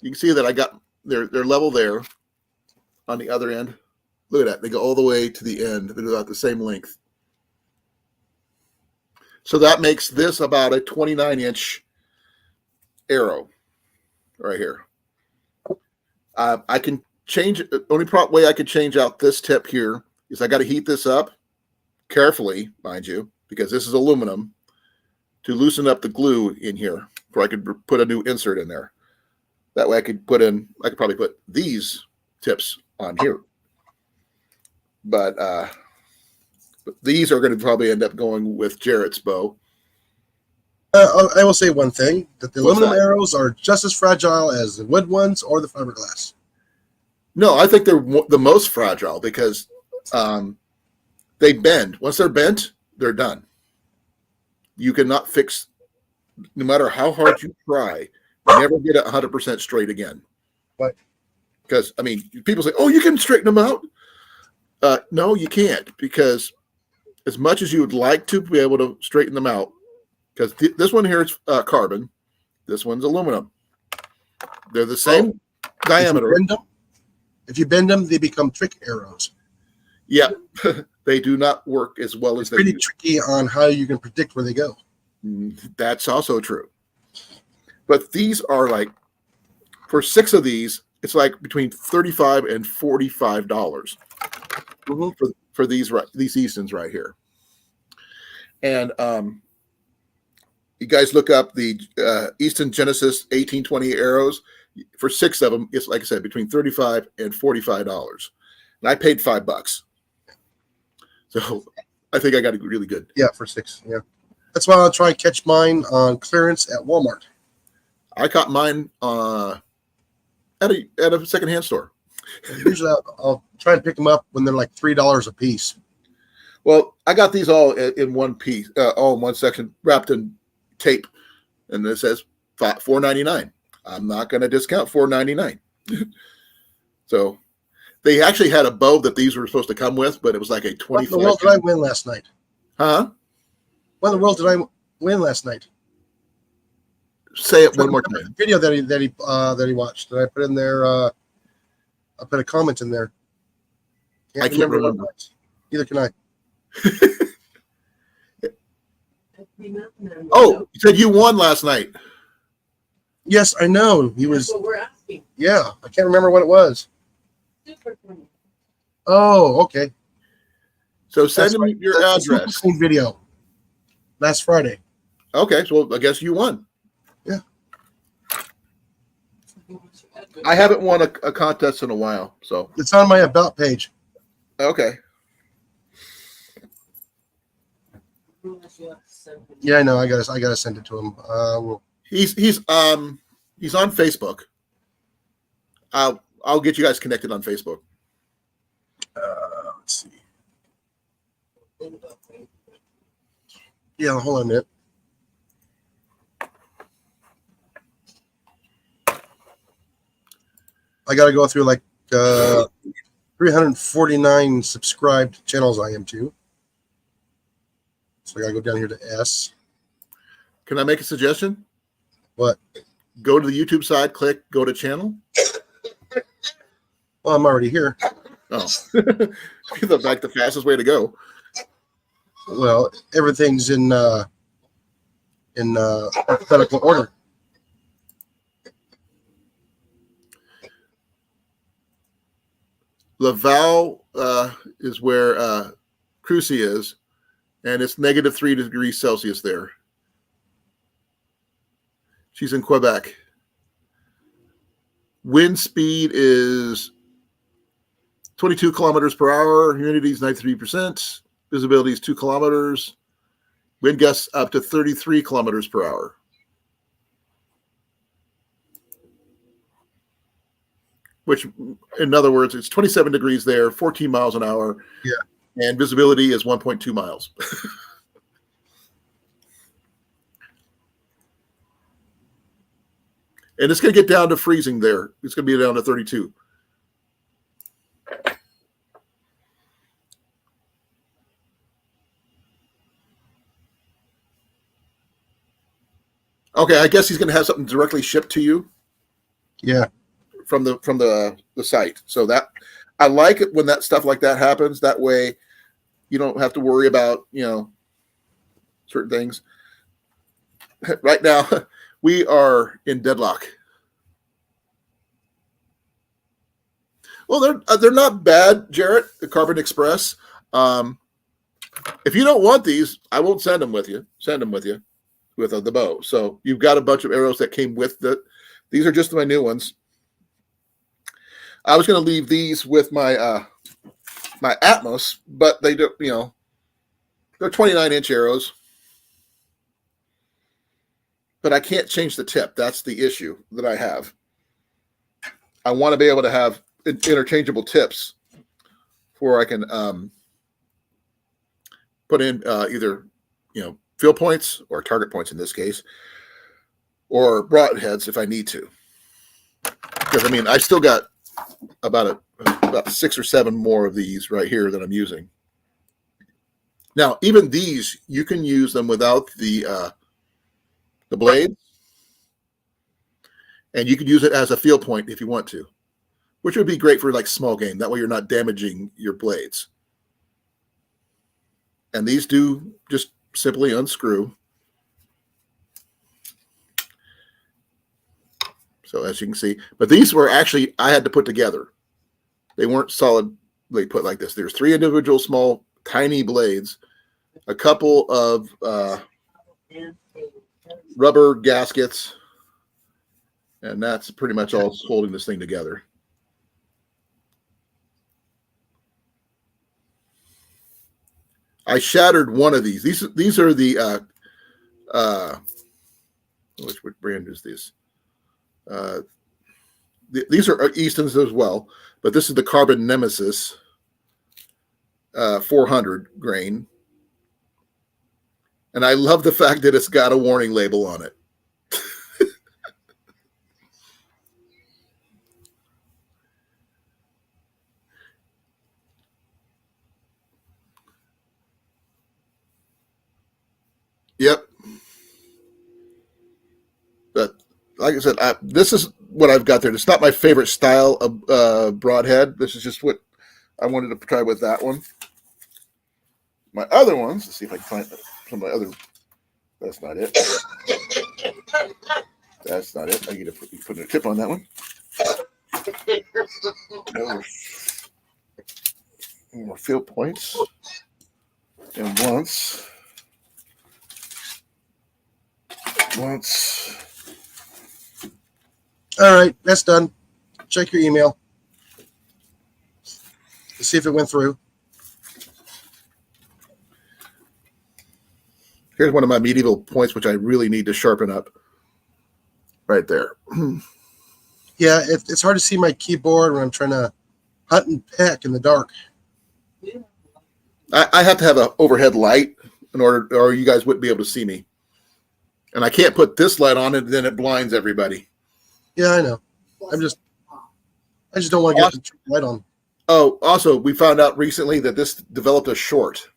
you can see that I got they're level there on the other end. Look at that. They go all the way to the end. They're about the same length. So that makes this about a 29-inch arrow right here. I can change it. The only way I could change out this tip here is I got to heat this up carefully, mind you, because this is aluminum, to loosen up the glue in here, where I could put a new insert in there. That way I could probably put these tips on here. But these are going to probably end up going with Jarrett's bow. I will say one thing, that the What's aluminum that? arrows are just as fragile as the wood ones or the fiberglass. No, I think they're the most fragile because they bend. Once they're bent, they're done. You cannot fix, no matter how hard you try, you never get it 100% straight again. What? Because, I mean, people say, oh, you can straighten them out. No, you can't, because as much as you would like to be able to straighten them out, because this one here is carbon, this one's aluminum. They're the same diameter. If you bend them, they become trick arrows. Yeah, they do not work as well as It's they pretty do. tricky on how you can predict where they go. That's also true. But these are like, for 6 of these, it's like between $35 and $45 for these Eastons right here. And you guys look up the Easton Genesis 1820 arrows. For 6 of them, it's like I said, between $35 and $45. And I paid $5. So I think I got it really good. Yeah, for $6. Yeah, that's why I'll try and catch mine on clearance at Walmart. I caught mine at a secondhand store. Usually, I'll try and pick them up when they're like $3 a piece. Well, I got these all in one piece, all in one section, wrapped in tape, and it says $4.99. I'm not going to discount $4.99. So they actually had a bow that these were supposed to come with, but it was like a 25. What in the world did I win last night? Huh? What in the world did I win last night? Say it one more time. Video that he watched that I put in there. I put a comment in there. I can't remember. what it was. Neither can I. Oh, you said you won last night. Yes, I know. He That's was. what we're asking. Yeah, I can't remember what it was. Super funny. Oh, okay. So send That's him right. your That's the address. Super Clean video last Friday. Okay, so I guess you won. Yeah. I haven't won a contest in a while, so It's on my about page. okay. Yeah, I know. I gotta send it to him. He's on Facebook. I'll get you guys connected on Facebook. Let's see. Yeah, hold on a minute. I got to go through like 349 subscribed channels I am to. So I got to go down here to S. Can I make a suggestion? What? Go to the YouTube side, click go to channel. Well, I'm already here. Oh, that's like the fastest way to go. Well, everything's in alphabetical order. Laval is where Crucy is, and it's -3 degrees Celsius there. She's in Quebec. Wind speed is 22 kilometers per hour. Humidity is 93%. Visibility is 2 kilometers. Wind gusts up to 33 kilometers per hour. Which, in other words, it's 27 degrees there, 14 miles an hour. Yeah. And visibility is 1.2 miles. And it's going to get down to freezing there. It's going to be down to 32. Okay, I guess he's going to have something directly shipped to you. Yeah. From the site. So that I like it when that stuff like that happens. That way you don't have to worry about, certain things. Right now, we are in deadlock. Well, they're not bad, Jarrett, the Carbon Express. If you don't want these, I won't send them with you. Send them with you with the bow. So you've got a bunch of arrows that came with these are just my new ones. I was going to leave these with my my Atmos, but they do, they're 29-inch arrows. But I can't change the tip. That's the issue that I have. I want to be able to have interchangeable tips where I can put in either, field points or target points in this case, or broadheads if I need to. Because, I still got about 6 or 7 more of these right here that I'm using. Now, even these, you can use them without the blade, and you could use it as a field point if you want to, which would be great for like small game. That way you're not damaging your blades. And these do just simply unscrew. So as you can see, but these were actually, I had to put together. They weren't solidly put like this. There's 3 individual small, tiny blades, a couple of rubber gaskets, and that's pretty much all holding this thing together. I shattered one of these. These are the which brand is this? These are Easton's as well, but this is the Carbon Nemesis 400 grain. And I love the fact that it's got a warning label on it. Yep. But like I said, this is what I've got there. It's not my favorite style of broadhead. This is just what I wanted to try with that one. My other ones, let's see if I can find some of my other. That's not it. That's not it. I need to put a tip on that one. More field points. And once. All right, that's done. Check your email to see if it went through. Here's one of my medieval points, which I really need to sharpen up. Right there. Yeah, it's hard to see my keyboard when I'm trying to hunt and peck in the dark. I have to have an overhead light in order, or you guys wouldn't be able to see me. And I can't put this light on it, then it blinds everybody. Yeah, I know. I just don't want to get the light on. Oh, also, we found out recently that this developed a short.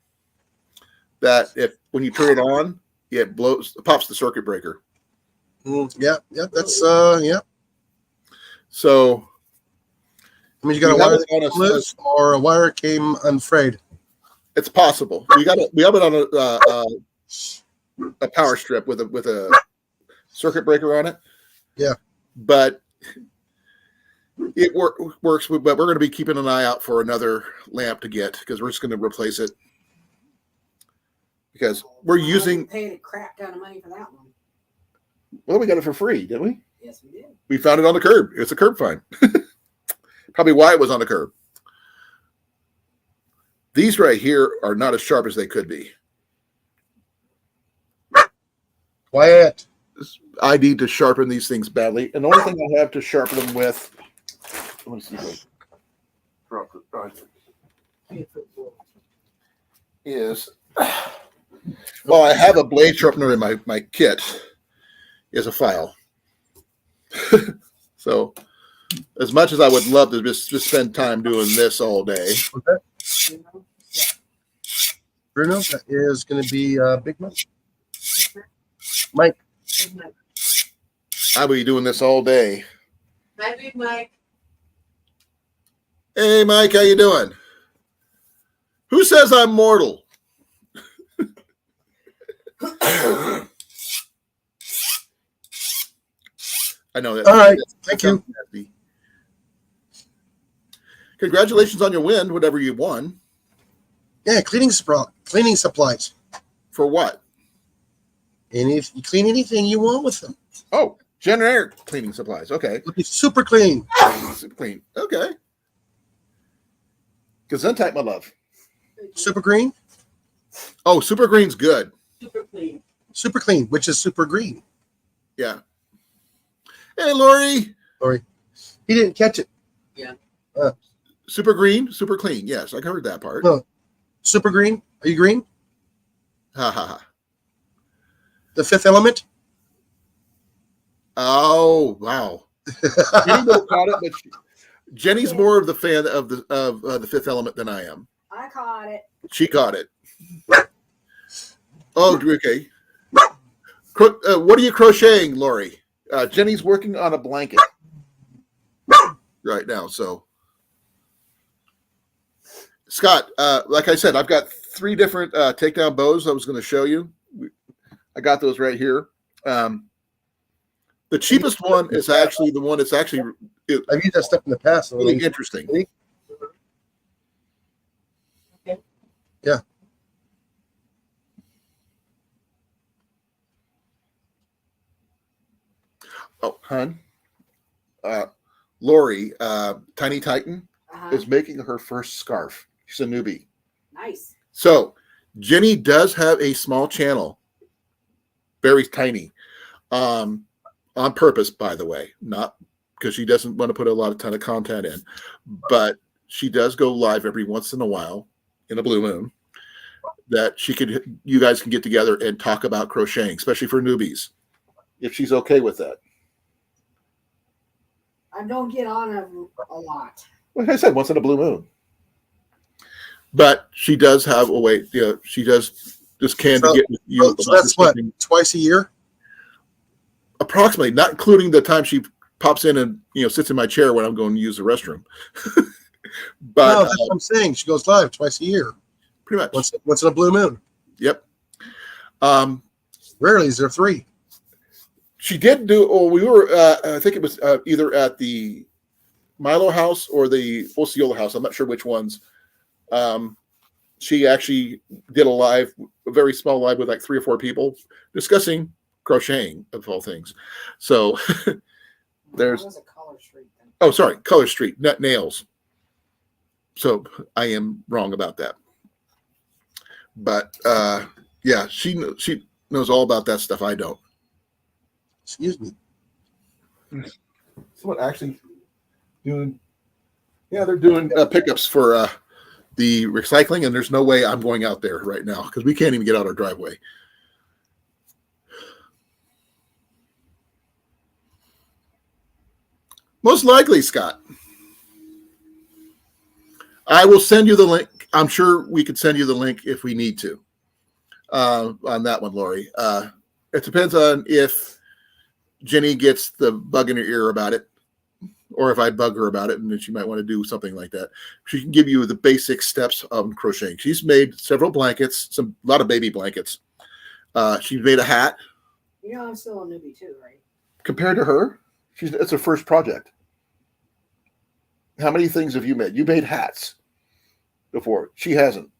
That when you turn it on, it pops the circuit breaker. Yeah, that's yeah. So, I mean, you got a wire that loose, or a wire came unfrayed. It's possible. We have it on a power strip with a circuit breaker on it. Yeah, but it works. But we're going to be keeping an eye out for another lamp to get because we're just going to replace it because we're using. Paid a crap ton of money for that one. Well, we got it for free, didn't we? Yes, we did. We found it on the curb. It's a curb find. Probably why it was on the curb. These right here are not as sharp as they could be. Quiet. I need to sharpen these things badly. And the only thing I have to sharpen them with, let me see what drop it is, well, I have a blade sharpener in my kit, is a file. So as much as I would love to just spend time doing this all day. Okay. Bruno, that is going to be Big Mike. Mike. I'll be doing this all day. Hi, Big Mike. Hey, Mike, how you doing? Who says I'm mortal? I know that. All right, thank you. Nasty. Congratulations on your win, whatever you won. Yeah, cleaning supplies. For what? And if you clean anything you want with them, Oh, generic cleaning supplies. Okay. it'll be super clean. Super clean. Okay. Gesundheit, my love. Super green, Oh, super green's good. Super clean. super clean, which is super green. Yeah. Hey, Lori. Sorry, he didn't catch it. Super green, super clean. Yes, I covered that part. No. Super green. Are you green? Ha ha ha. The fifth element. Oh, wow. Jenny would have caught it, but Jenny's more of the fan of the Fifth Element than I am. I caught it. She caught it. Oh, okay. What are you crocheting, Lori? Jenny's working on a blanket right now. So, Scott, like I said, I've got 3 different takedown bows I was going to show you. I got those right here. The cheapest one is actually the one that's actually I've used that stuff in the past. really interesting. Okay. Yeah. Oh, hon. Lori, Tiny Titan, Uh-huh. is making her first scarf. She's a newbie. Nice. So Jenny does have a small channel, very tiny, on purpose, by the way, not because she doesn't want to put a ton of content in, but she does go live every once in a while in a blue moon that you guys can get together and talk about crocheting, especially for newbies, if she's okay with that. I don't get on a lot. Like I said, once in a blue moon. But she does have a way, she does just get with you. So that's what, twice a year? Approximately, not including the time she pops in and sits in my chair when I'm going to use the restroom. But no, that's what I'm saying. She goes live twice a year. Pretty much. Once in a blue moon. Yep. Rarely is there 3. She did do. Oh, we were. I think it was either at the Milo house or the Osceola house. I'm not sure which ones. She actually did a very small live with like 3 or 4 people discussing crocheting of all things. So there's. That was a Color Street thing. Oh, sorry, Color Street, not nails. So I am wrong about that. But yeah, she knows all about that stuff. I don't. Excuse me. Someone actually doing. Yeah, they're doing pickups for the recycling, and there's no way I'm going out there right now because we can't even get out our driveway. Most likely, Scott. I will send you the link. I'm sure we could send you the link if we need to on that one, Lori. It depends on if Jenny gets the bug in her ear about it, or if I bug her about it, and then she might want to do something like that. She can give you the basic steps of crocheting. She's made several blankets, a lot of baby blankets. She's made a hat. I'm still a newbie too, right? Compared to her, it's her first project. How many things have you made? You made hats before. She hasn't.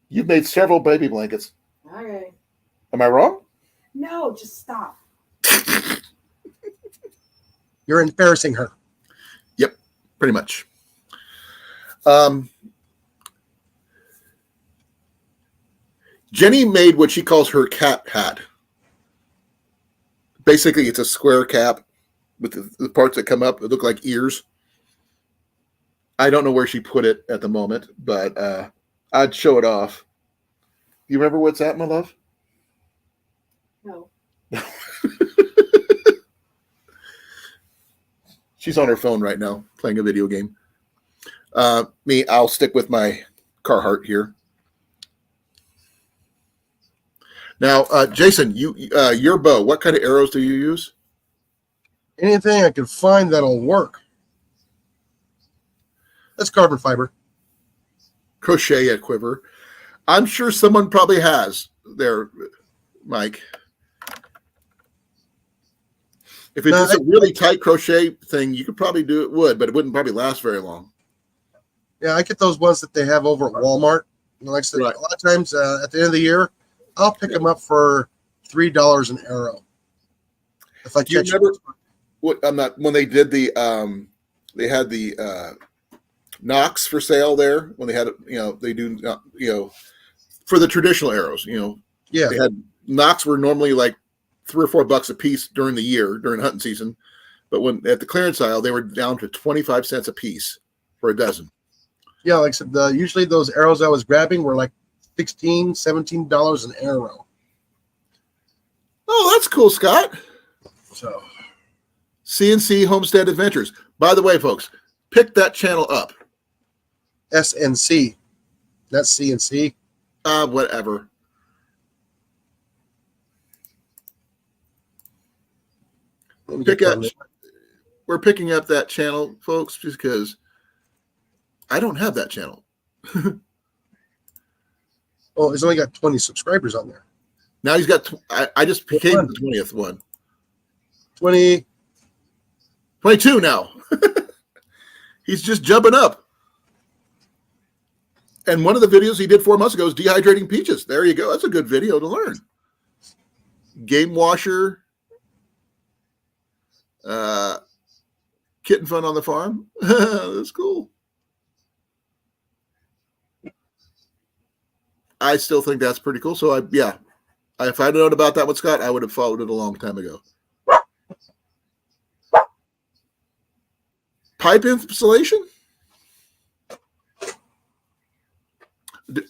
You've made several baby blankets. Okay. Am I wrong? No, just stop. You're embarrassing her. Yep, pretty much. Jenny made what she calls her cat hat. Basically, it's a square cap with the parts that come up that look like ears. I don't know where she put it at the moment, but I'd show it off. Do you remember what's at, my love? No. She's on her phone right now playing a video game. I'll stick with my Carhartt here. Now, Jason, your bow, what kind of arrows do you use? Anything I can find that'll work. That's carbon fiber. Crochet a quiver. I'm sure someone probably has there, Mike. If it's a really tight crochet thing, you could probably do it, but it wouldn't probably last very long. Yeah, I get those ones that they have over at Walmart. Like I said, Right. A lot of times at the end of the year, I'll pick them up for $3 an arrow. If I Do you catch remember when they did they had the Knox for sale there when they had they do for the traditional arrows. Yeah, They had Knox were normally like $3 or $4 a piece during the year during hunting season, but when at the clearance aisle they were down to 25 cents a piece for a dozen. yeah. Like I said, usually those arrows I was grabbing were like $16, $17 an arrow. Oh, that's cool, Scott. So CNC Homestead Adventures. By the way, folks, pick that channel up. SNC, not CNC. Whatever. We're picking up that channel, folks, just because I don't have that channel. Oh, it's only got 20 subscribers on there. Now he's got. I just became the 20th one. 20. 22 now. He's just jumping up. And one of the videos he did 4 months ago is dehydrating peaches. There you go. That's a good video to learn. Game washer. Kitten fun on the farm. That's cool. I still think that's pretty cool. So if I'd known about that one, Scott, I would have followed it a long time ago. Pipe installation?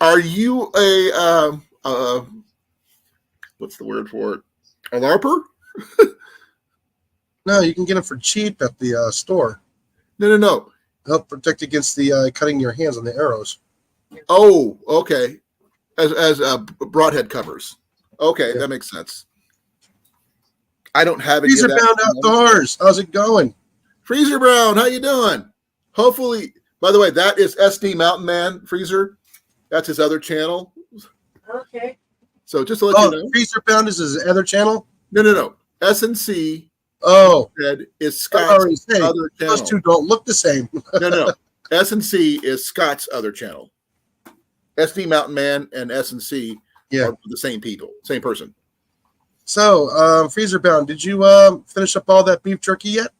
Are you a what's the word for it? A LARPer? No, you can get them for cheap at the store. No. Help protect against the cutting your hands on the arrows. Oh, okay. As broadhead covers. Okay, Yeah. that makes sense. I don't have any. Freezer Bound Outdoors. How's it going? Freezer Brown, how you doing? Hopefully, by the way, that is SD Mountain Man Freezer. That's his other channel. Okay. So just to let you know. Freezer Bound is his other channel? No. SNC Oh, is I Scott's already say, other channel. those two don't look the same. No. SNC is Scott's other channel. SD Mountain Man and SNC are the same people, same person. So, Freezer Bound, did you finish up all that beef jerky yet?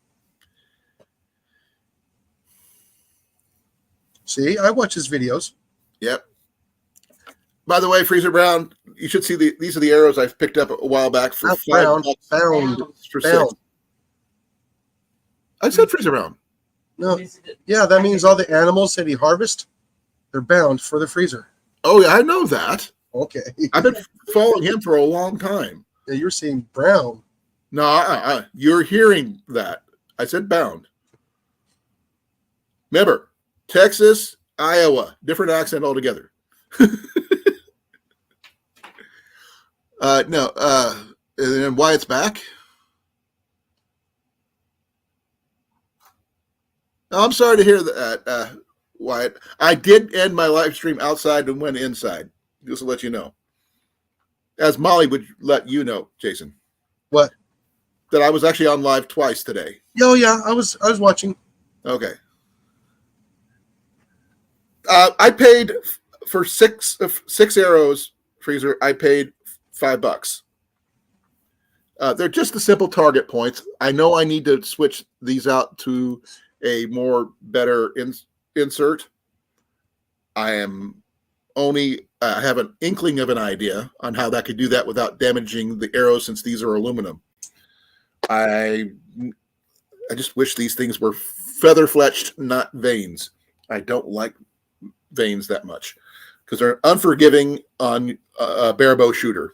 See, I watch his videos. Yep. By the way, Freezer Brown, you should see these are the arrows I've picked up a while back for Not $5 brown, found. for Found. 6. I said Freezer Brown. No, yeah, that means all the animals that he harvests, they're bound for the freezer. Oh yeah, I know that. Okay. I've been following him for a long time. Yeah, you're seeing brown. No, you're hearing that. I said bound. Remember, Texas, Iowa, different accent altogether. No, and then why it's back? I'm sorry to hear that, Wyatt. I did end my live stream outside and went inside, just to let you know. As Molly would let you know, Jason. What? That I was actually on live twice today. Oh yeah, I was watching. Okay. I paid for six arrows, Freezer. I paid $5. They're just the simple target points. I know I need to switch these out to a better insert. I have an inkling of an idea on how that could do that without damaging the arrows, since these are aluminum. I just wish these things were feather fletched, not veins. I don't like veins that much because they're unforgiving on a bare bow shooter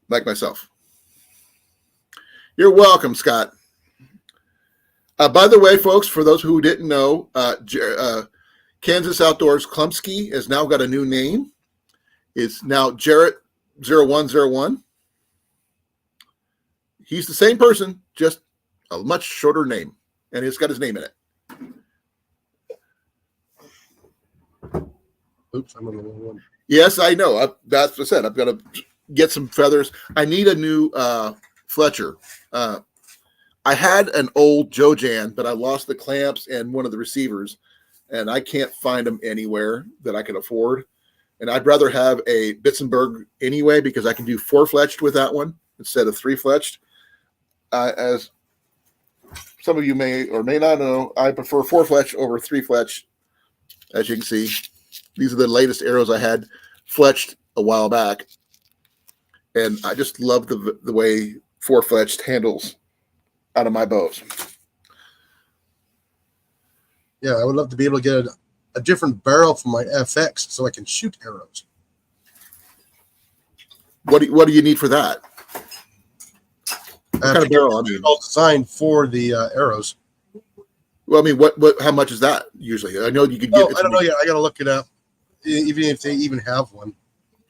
like myself. You're welcome, Scott. By the way, folks, for those who didn't know, Kansas Outdoors Klumsky has now got a new name. It's now Jarrett0101. He's the same person, just a much shorter name, and it's got his name in it. Oops, I'm on the wrong one. Yes, I know. That's what I said. I'm going to get some feathers. I need a new Fletcher. I had an old Jojan, but I lost the clamps and one of the receivers, and I can't find them anywhere that I can afford. And I'd rather have a Bitzenberg anyway, because I can do 4-fletched with that one instead of 3-fletched. As some of you may or may not know, I prefer 4-fletch over 3-fletch. As you can see, these are the latest arrows I had fletched a while back. And I just love the way 4-fletched handles out of my bows. Yeah, I would love to be able to get a different barrel for my FX so I can shoot arrows. What do you need for that? What kind of barrel? I mean, all designed for the arrows. Well, I mean, what? How much is that usually? I know you could get. I don't know yet. I got to look it up. Even if they even have one,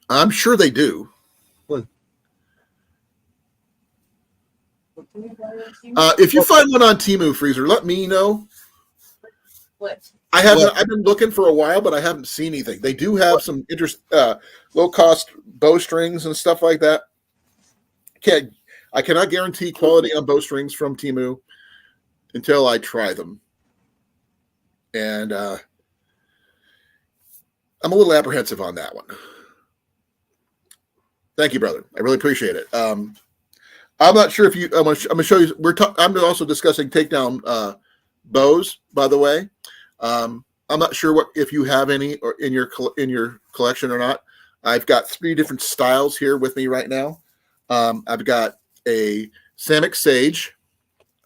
I'm sure they do. If you find one on Temu, Freezer, let me know. What? I've been looking for a while, but I haven't seen anything. They do have some low cost bowstrings and stuff like that. I cannot guarantee quality on bowstrings from Temu until I try them. And I'm a little apprehensive on that one. Thank you, brother. I really appreciate it. I'm not sure if you. I'm going to show you. I'm also discussing Takedown Bows, by the way. I'm not sure what if you have any or in your collection or not. I've got 3 different styles here with me right now. I've got a Samick Sage,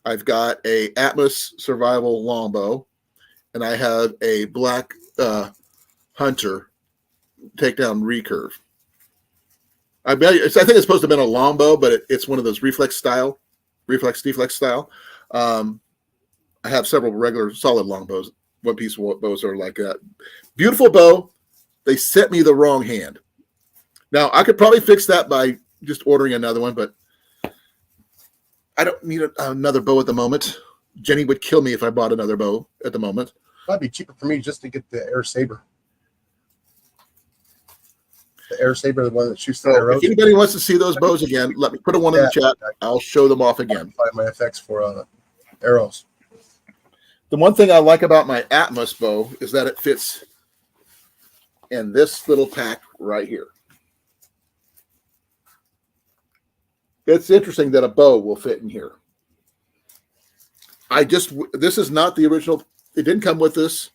I've got a Atmos Survival Longbow, and I have a Black Hunter Takedown Recurve. I think it's supposed to have been a longbow, but it's one of those reflex deflex style. I have several regular solid longbows. One piece bows are like that. Beautiful bow. They sent me the wrong hand. Now I could probably fix that by just ordering another one, but I don't need another bow at the moment. Jenny would kill me if I bought another bow at the moment. Might be cheaper for me just to get the Air Saber. The Air Saber, the one that shoots the arrows. If anybody wants to see those bows again, let me put one in the chat. I'll show them off again. Find my effects for arrows. The one thing I like about my Atmos bow is that it fits in this little pack right here. It's interesting that a bow will fit in here. This is not the original. It didn't come with this.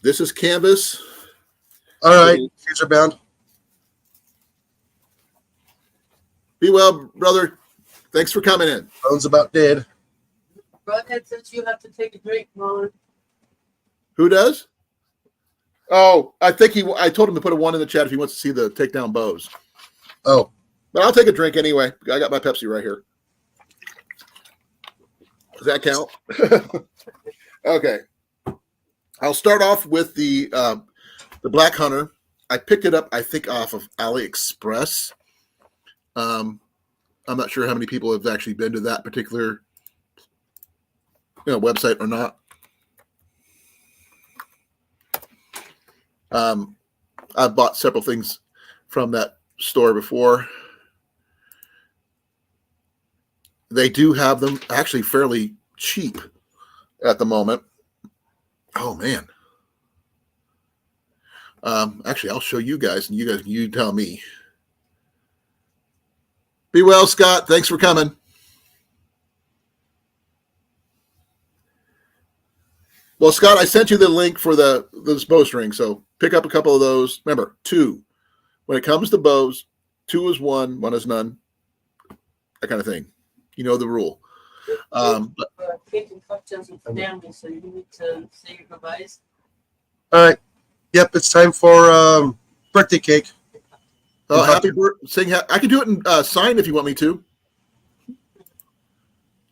This is canvas. All right, future bound. Be well, brother. Thanks for coming in. Phone's about dead. Broadhead says you have to take a drink, Colin. Who does? Oh, I think I told him to put a 1 in the chat if he wants to see the Takedown Bows. Oh. But I'll take a drink anyway. I got my Pepsi right here. Does that count? Okay. I'll start off with the Black Hunter. I picked it up, I think, off of AliExpress. I'm not sure how many people have actually been to that particular website or not. I've bought several things from that store before. They do have them actually fairly cheap at the moment. Oh man. Actually, I'll show you guys, and you tell me. Be well, Scott. Thanks for coming. Well, Scott, I sent you the link for those bowstring, so pick up a couple of those. Remember, 2. When it comes to bows, 2 is 1, 1 is none. That kind of thing. You know the rule. Cake and cocktails with family, so you need to say your goodbyes. All right. Yep, it's time for birthday cake. Oh, happy birthday! I can do it in sign if you want me to.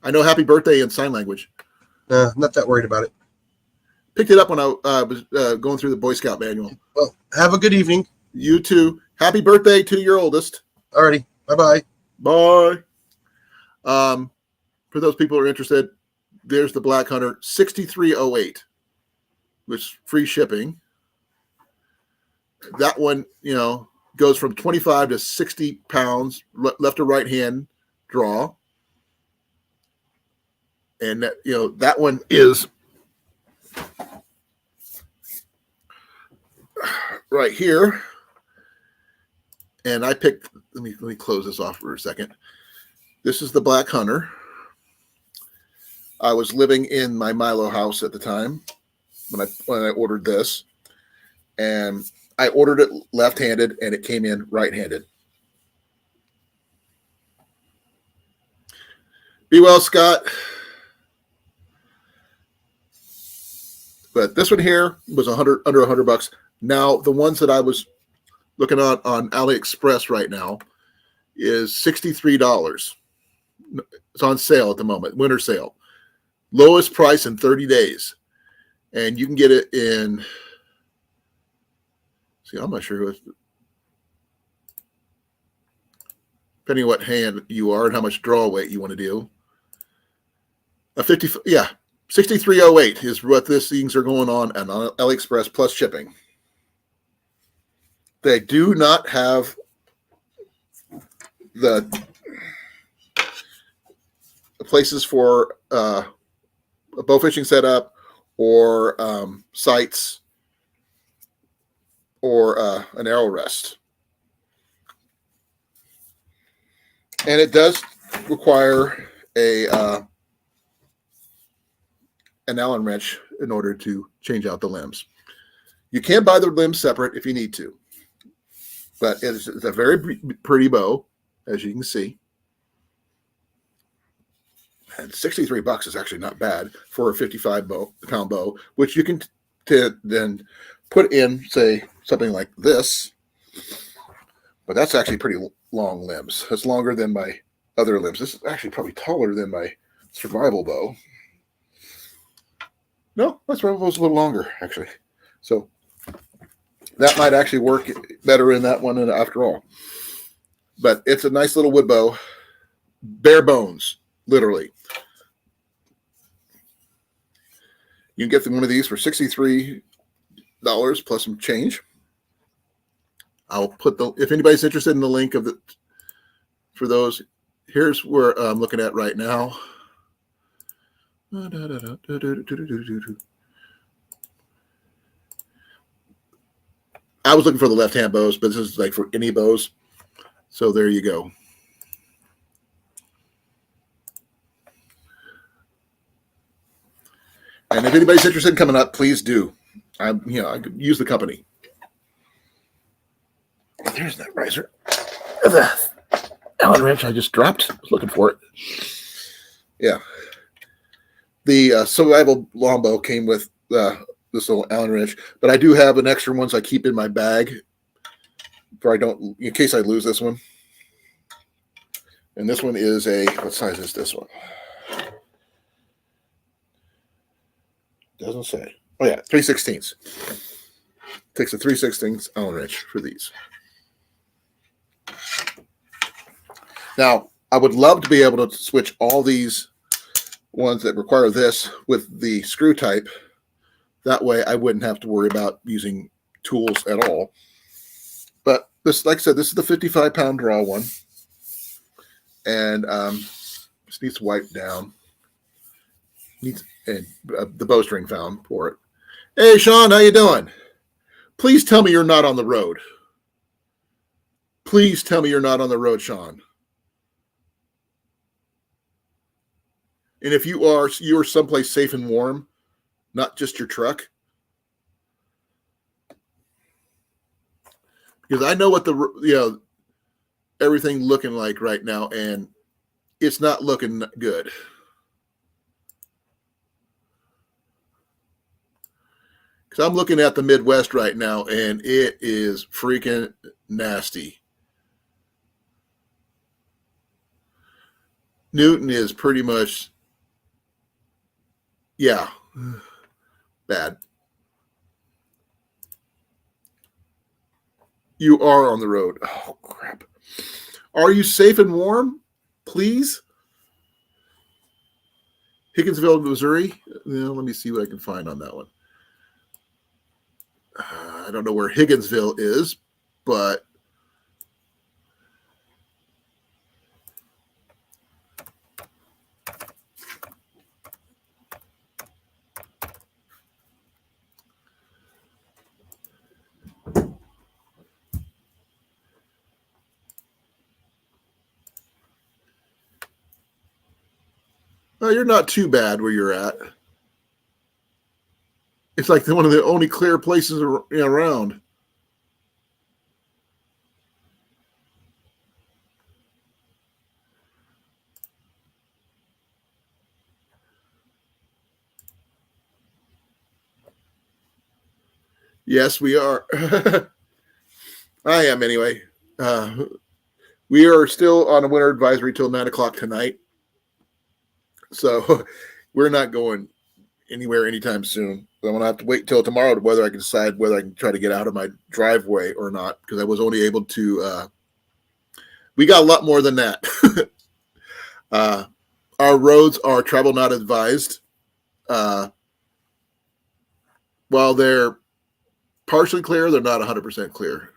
I know happy birthday in sign language. Not that worried about it. Picked it up when I was going through the Boy Scout manual. Well, have a good evening. You too. Happy birthday to your oldest. Alrighty. Bye-bye. Bye. For those people who are interested, there's the Black Hunter 6308, which is free shipping. That one, goes from 25 to 60 pounds, left to right hand draw. And that one is right here. And I picked, let me close this off for a second. This is the Black Hunter. I was living in my Milo house at the time when I ordered this. And I ordered it left-handed, and it came in right-handed. Be well, Scott. But this one here was under $100. Now, the ones that I was looking at on AliExpress right now is $63. It's on sale at the moment, winter sale. Lowest price in 30 days. And you can get it in... See, I'm not sure depending on what hand you are and how much draw weight you want to do. 6308 is what these things are going on AliExpress plus shipping. They do not have the places for a bow fishing setup or sights or an arrow rest. And it does require an Allen wrench in order to change out the limbs. You can buy the limbs separate if you need to, but it's a very pretty bow, as you can see. And $63 is actually not bad for a 55-pound bow, which you can then put in, say, something like this. But that's actually pretty long limbs. That's longer than my other limbs. This is actually probably taller than my survival bow. No, my survival bow is a little longer, actually. So that might actually work better in that one after all. But it's a nice little wood bow. Bare bones, literally. You can get one of these for $63 plus some change. I'll put if anybody's interested in the link of for those, here's where I'm looking at right now. I was looking for the left-hand bows, but this is like for any bows. So there you go. And if anybody's interested in coming up, please do. I could use the company. There's that riser. The Allen wrench I just dropped. I was looking for it. Yeah. The survival longbow came with this little Allen wrench, but I do have an extra ones I keep in my bag in case I lose this one. And this one is what size is this one? Doesn't say. Oh yeah, 3/16. Takes a 3/16 Allen wrench for these. Now, I would love to be able to switch all these ones that require this with the screw type. That way I wouldn't have to worry about using tools at all. But this, like I said, this is the 55-pound draw one. And this needs to wipe down. And the bowstring found for it. Hey, Sean, how you doing? Please tell me you're not on the road. Please tell me you're not on the road, Sean. And if you are someplace safe and warm, not just your truck. Because I know what everything looking like right now, and it's not looking good. Because I'm looking at the Midwest right now, and it is freaking nasty. Newton is pretty much, yeah, bad. You are on the road. Oh, crap. Are you safe and warm? Please? Higginsville, Missouri? Let me see what I can find on that one. I don't know where Higginsville is, but you're not too bad where you're at. It's like one of the only clear places around. Yes, we are. I am anyway. We are still on a winter advisory till 9 o'clock tonight. So we're not going anywhere anytime soon. I'm going to have to wait till tomorrow to whether I can decide whether I can try to get out of my driveway or not, because I was only able to we got a lot more than that. Our roads are travel not advised. While they're partially clear, they're not 100% clear.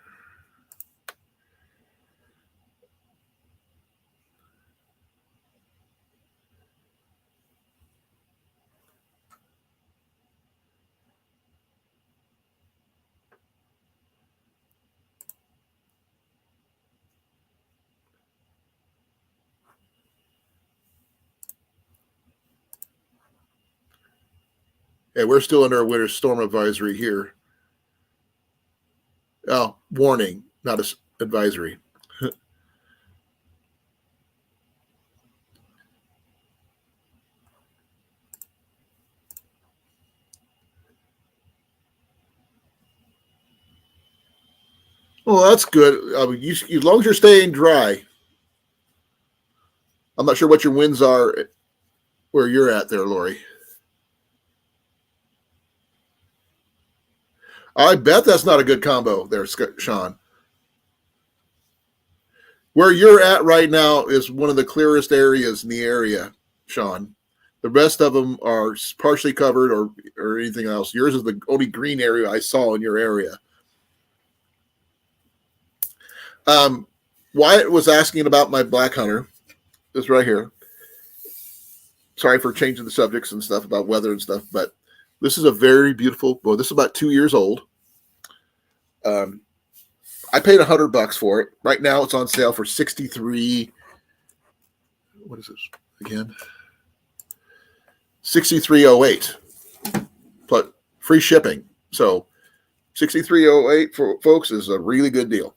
Yeah, we're still under a winter storm advisory here. Oh, warning, not a advisory. Well, that's good. As long as you're staying dry. I'm not sure what your winds are where you're at there, Lori. I bet that's not a good combo there, Sean. Where you're at right now is one of the clearest areas in the area, Sean. The rest of them are partially covered or anything else. Yours is the only green area I saw in your area. Wyatt was asking about my black hunter. This right here. Sorry for changing the subjects and stuff about weather and stuff, but this is a very beautiful. Well, this is about 2 years old. I paid $100 for it. Right now, it's on sale for 63. What is this again? 6308, but free shipping. So 6308 for folks is a really good deal.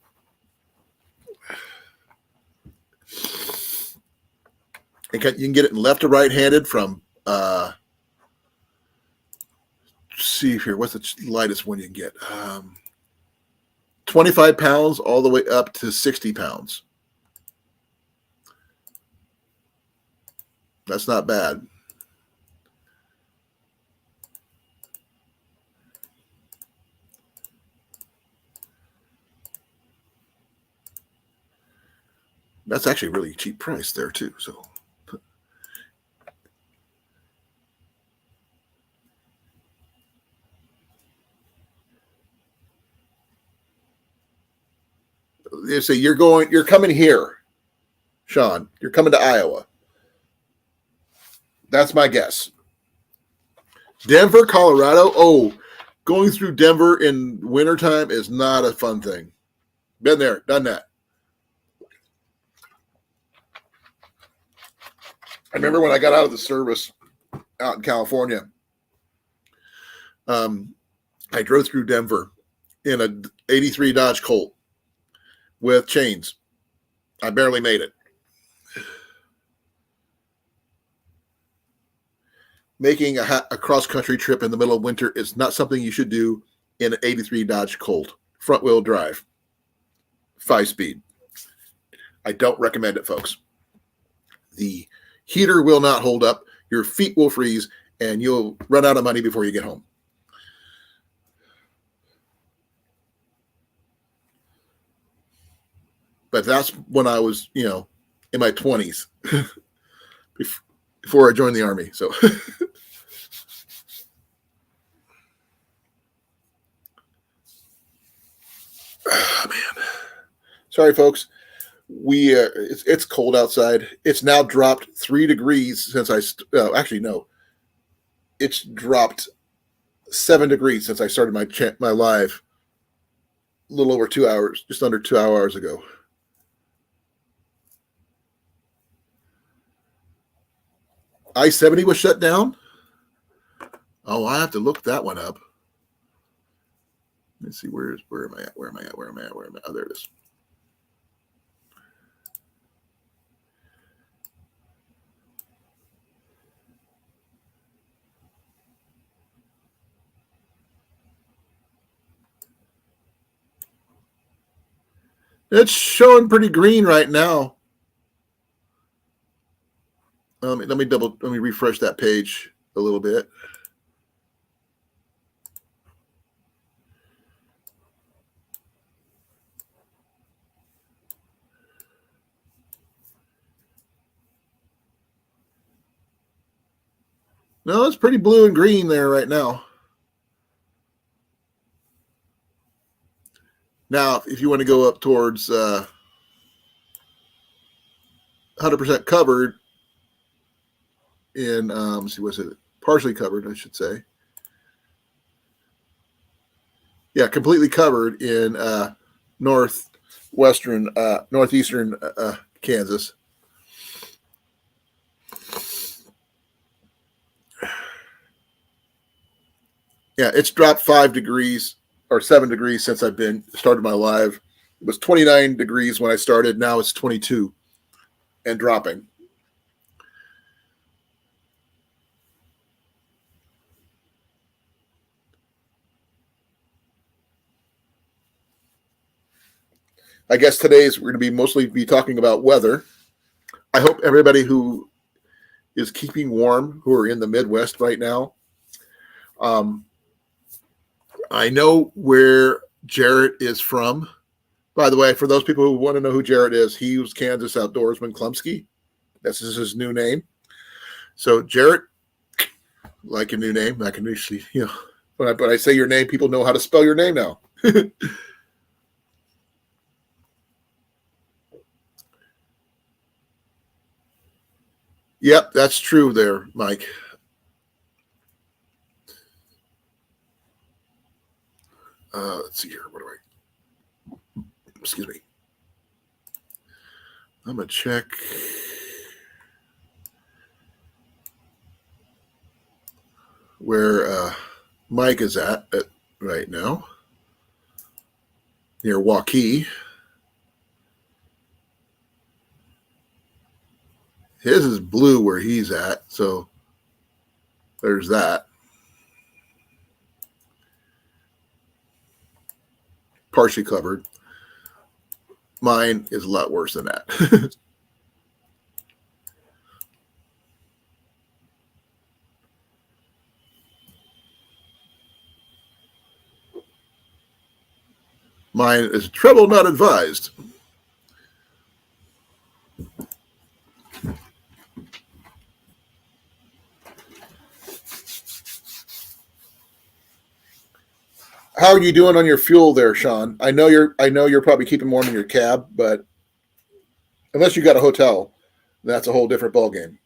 You can get it left to right handed from see here, what's the lightest one you can get? 25 pounds all the way up to 60 pounds. That's not bad. That's actually a really cheap price there too. So you say you're coming here, Sean. You're coming to Iowa. That's my guess. Denver, Colorado. Oh, going through Denver in wintertime is not a fun thing. Been there, done that. I remember when I got out of the service out in California, I drove through Denver in a 83 Dodge Colt with chains. I barely made it. Making a cross-country trip in the middle of winter is not something you should do in an 83 Dodge Colt, front-wheel drive, 5-speed. I don't recommend it, folks. The heater will not hold up, your feet will freeze, and you'll run out of money before you get home. But that's when I was, in my 20s before I joined the Army. So, oh, man. Sorry, folks. It's cold outside. It's now dropped 3 degrees since actually no, it's dropped 7 degrees since I started my live a little over 2 hours, just under 2 hours ago. I-70 was shut down. Oh, I have to look that one up. Let's see, where am I at? Oh, there it is. It's showing pretty green right now. Let me refresh that page a little bit. No, it's pretty blue and green there right now. Now, if you want to go up towards 100% covered in, let's see, what's it? Partially covered, I should say. Yeah, completely covered in northeastern Kansas. Yeah, it's dropped 5 degrees or 7 degrees since I've started my live. It was 29 degrees when I started. Now it's 22 and dropping. I guess today's we're going to be mostly talking about weather. I hope everybody who is keeping warm, who are in the Midwest right now. I know where Jarrett is from. By the way, for those people who want to know who Jarrett is, he was Kansas Outdoorsman Klumsky. This is his new name. So Jarrett, like a new name, I can usually, when I say your name, people know how to spell your name now. Yep, that's true there, Mike. Let's see here. Excuse me. I'm going to check. Where Mike is at right now. Near Waukee. His is blue where he's at, so there's that. Partially covered. Mine is a lot worse than that. Mine is trouble not advised. How are you doing on your fuel there, Sean? I know you're probably keeping warm in your cab, but unless you got a hotel, that's a whole different ballgame.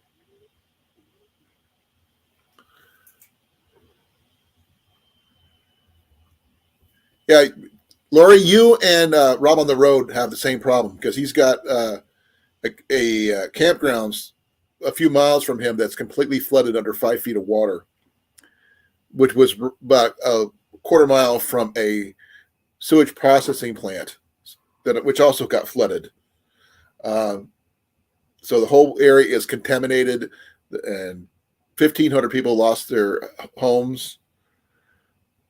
Yeah, Lori, you and Rob on the Road have the same problem because he's got a campgrounds a few miles from him that's completely flooded under 5 feet of water, which was about a quarter mile from a sewage processing plant which also got flooded. So the whole area is contaminated, and 1,500 people lost their homes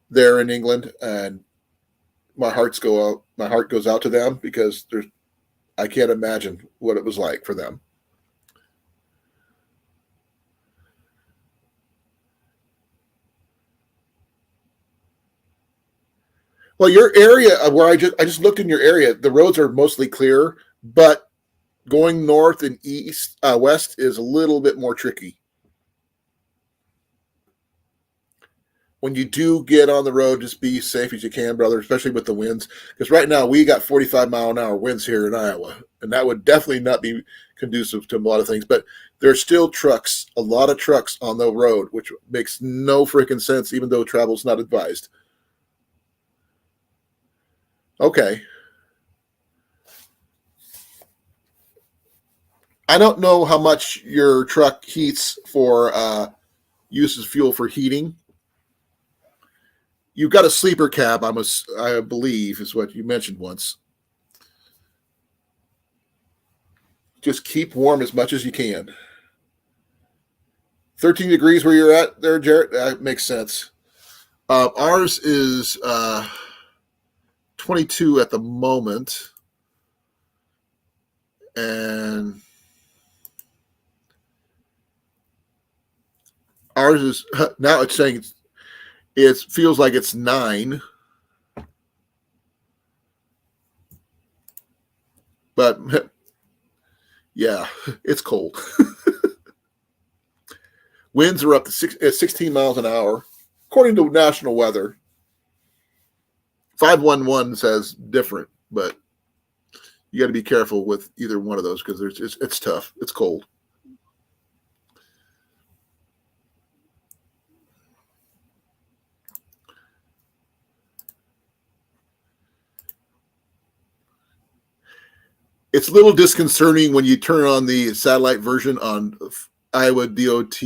there in England, and my heart goes out to them because I can't imagine what it was like for them. Well, your area where I just looked in your area, the roads are mostly clear, but going north and west is a little bit more tricky. When you do get on the road, just be safe as you can, brother, especially with the winds. Because right now we got 45-mile-an-hour winds here in Iowa, and that would definitely not be conducive to a lot of things. But there's still a lot of trucks on the road, which makes no freaking sense, even though travel's not advised. Okay. I don't know how much your truck heats for uses fuel for heating. You've got a sleeper cab, I believe, is what you mentioned once. Just keep warm as much as you can. 13 degrees where you're at there, Jarrett? That makes sense. Ours is 22 at the moment. And ours is, now it's saying it feels like it's 9. But yeah, it's cold. Winds are up to 16 miles an hour, according to national weather. 511 says different, but you got to be careful with either one of those because it's tough. It's cold. It's a little disconcerting when you turn on the satellite version on Iowa DOT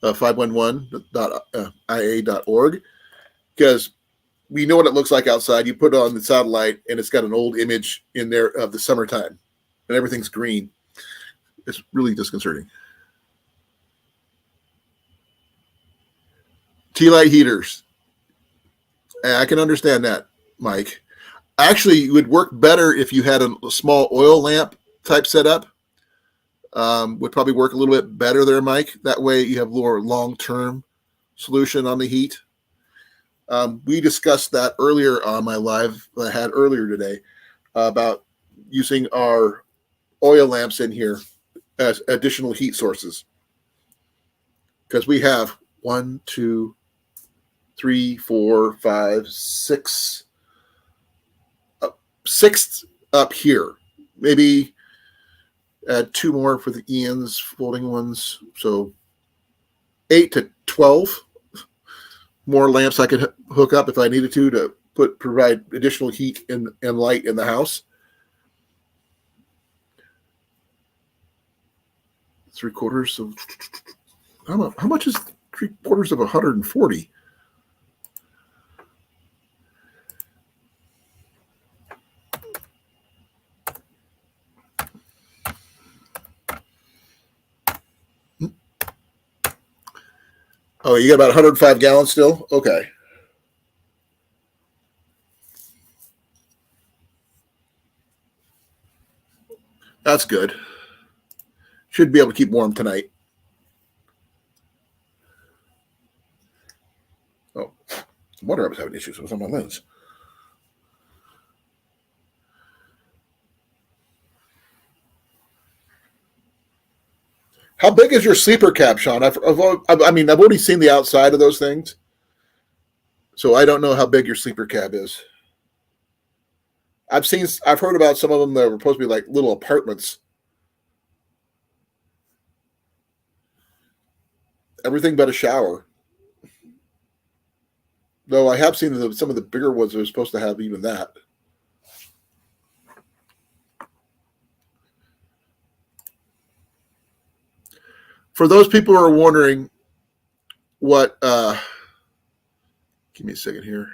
511.ia.org. because we know what it looks like outside. You put it on the satellite, and it's got an old image in there of the summertime, and everything's green. It's really disconcerting. Tea light heaters. I can understand that, Mike. Actually, it would work better if you had a small oil lamp type setup. Would probably work a little bit better there, Mike. That way you have more long-term solution on the heat. We discussed that earlier on my live that I had earlier today about using our oil lamps in here as additional heat sources. Because we have 1, 2, 3, 4, 5, 6, 6 up here. Maybe add 2 more for the Ian's folding ones. So 8 to 12 more lamps I could hook up if I needed to provide additional heat and light in the house. 3/4 of how much is 3/4 of 140? Oh, you got about 105 gallons still? Okay. That's good. Should be able to keep warm tonight. Oh, no wonder I was having issues with my lens. How big is your sleeper cap, Sean? I've already seen the outside of those things, so I don't know how big your sleeper cab is. I've heard about some of them that were supposed to be like little apartments. Everything but a shower. Though I have seen some of the bigger ones that are supposed to have even that. For those people who are wondering what, give me a second here.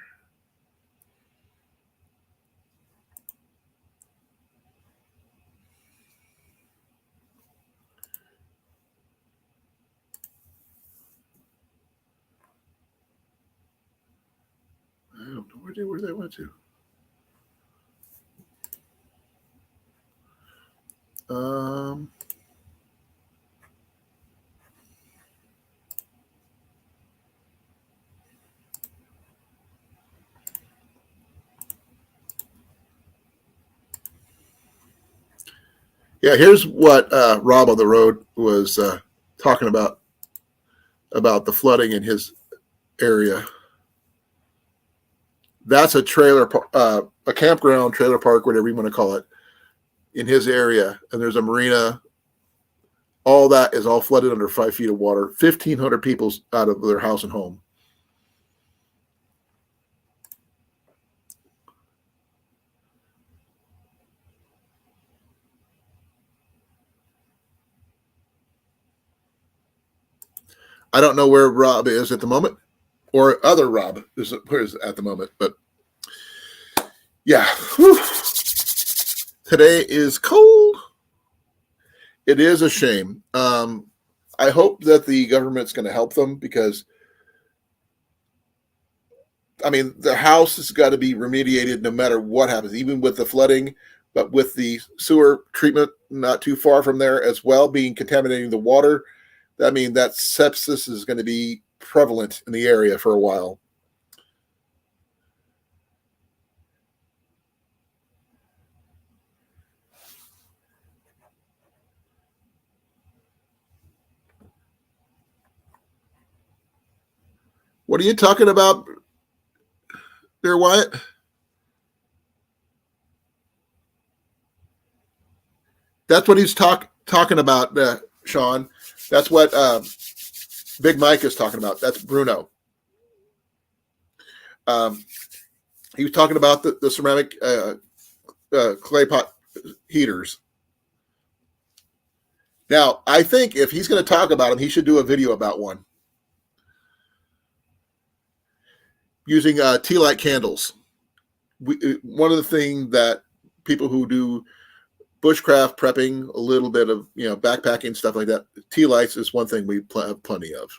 I don't know where they went to. Yeah, here's what Rob on the road was talking about the flooding in his area. That's a trailer, a campground, trailer park, whatever you want to call it, in his area. And there's a marina. All that is all flooded under 5 feet of water. 1,500 people out of their house and home. I don't know where Rob is at the moment, or other Rob is at the moment, but yeah. Whew. Today is cold. It is a shame. I hope that the government's going to help them because, I mean, the house has got to be remediated no matter what happens, even with the flooding, but with the sewer treatment not too far from there as well, being contaminating the water. I mean, that sepsis is going to be prevalent in the area for a while. What are you talking about there, Wyatt? That's what he's talking about, Sean. That's what Big Mike is talking about. That's Bruno. He was talking about the ceramic clay pot heaters. Now, I think if he's going to talk about them, he should do a video about one. using tea light candles. One of the things that people who do bushcraft prepping, a little bit of backpacking stuff like that, tea lights is one thing we have plenty of.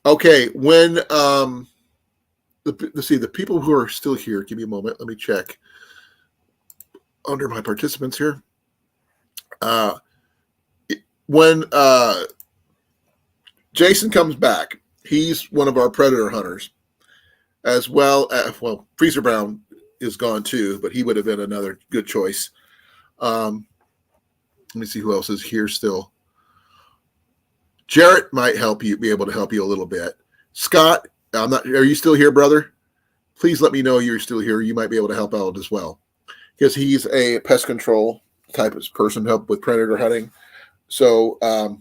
Okay, when let's see, the people who are still here, give me a moment, let me check under my participants here. When Jason comes back, he's one of our predator hunters, as well. Freezer Brown is gone too, but he would have been another good choice. Let me see who else is here still. Jarrett might be able to help you a little bit. Scott, are you still here, brother? Please let me know you're still here. You might be able to help out as well, because he's a pest control type of person, help with predator hunting. So I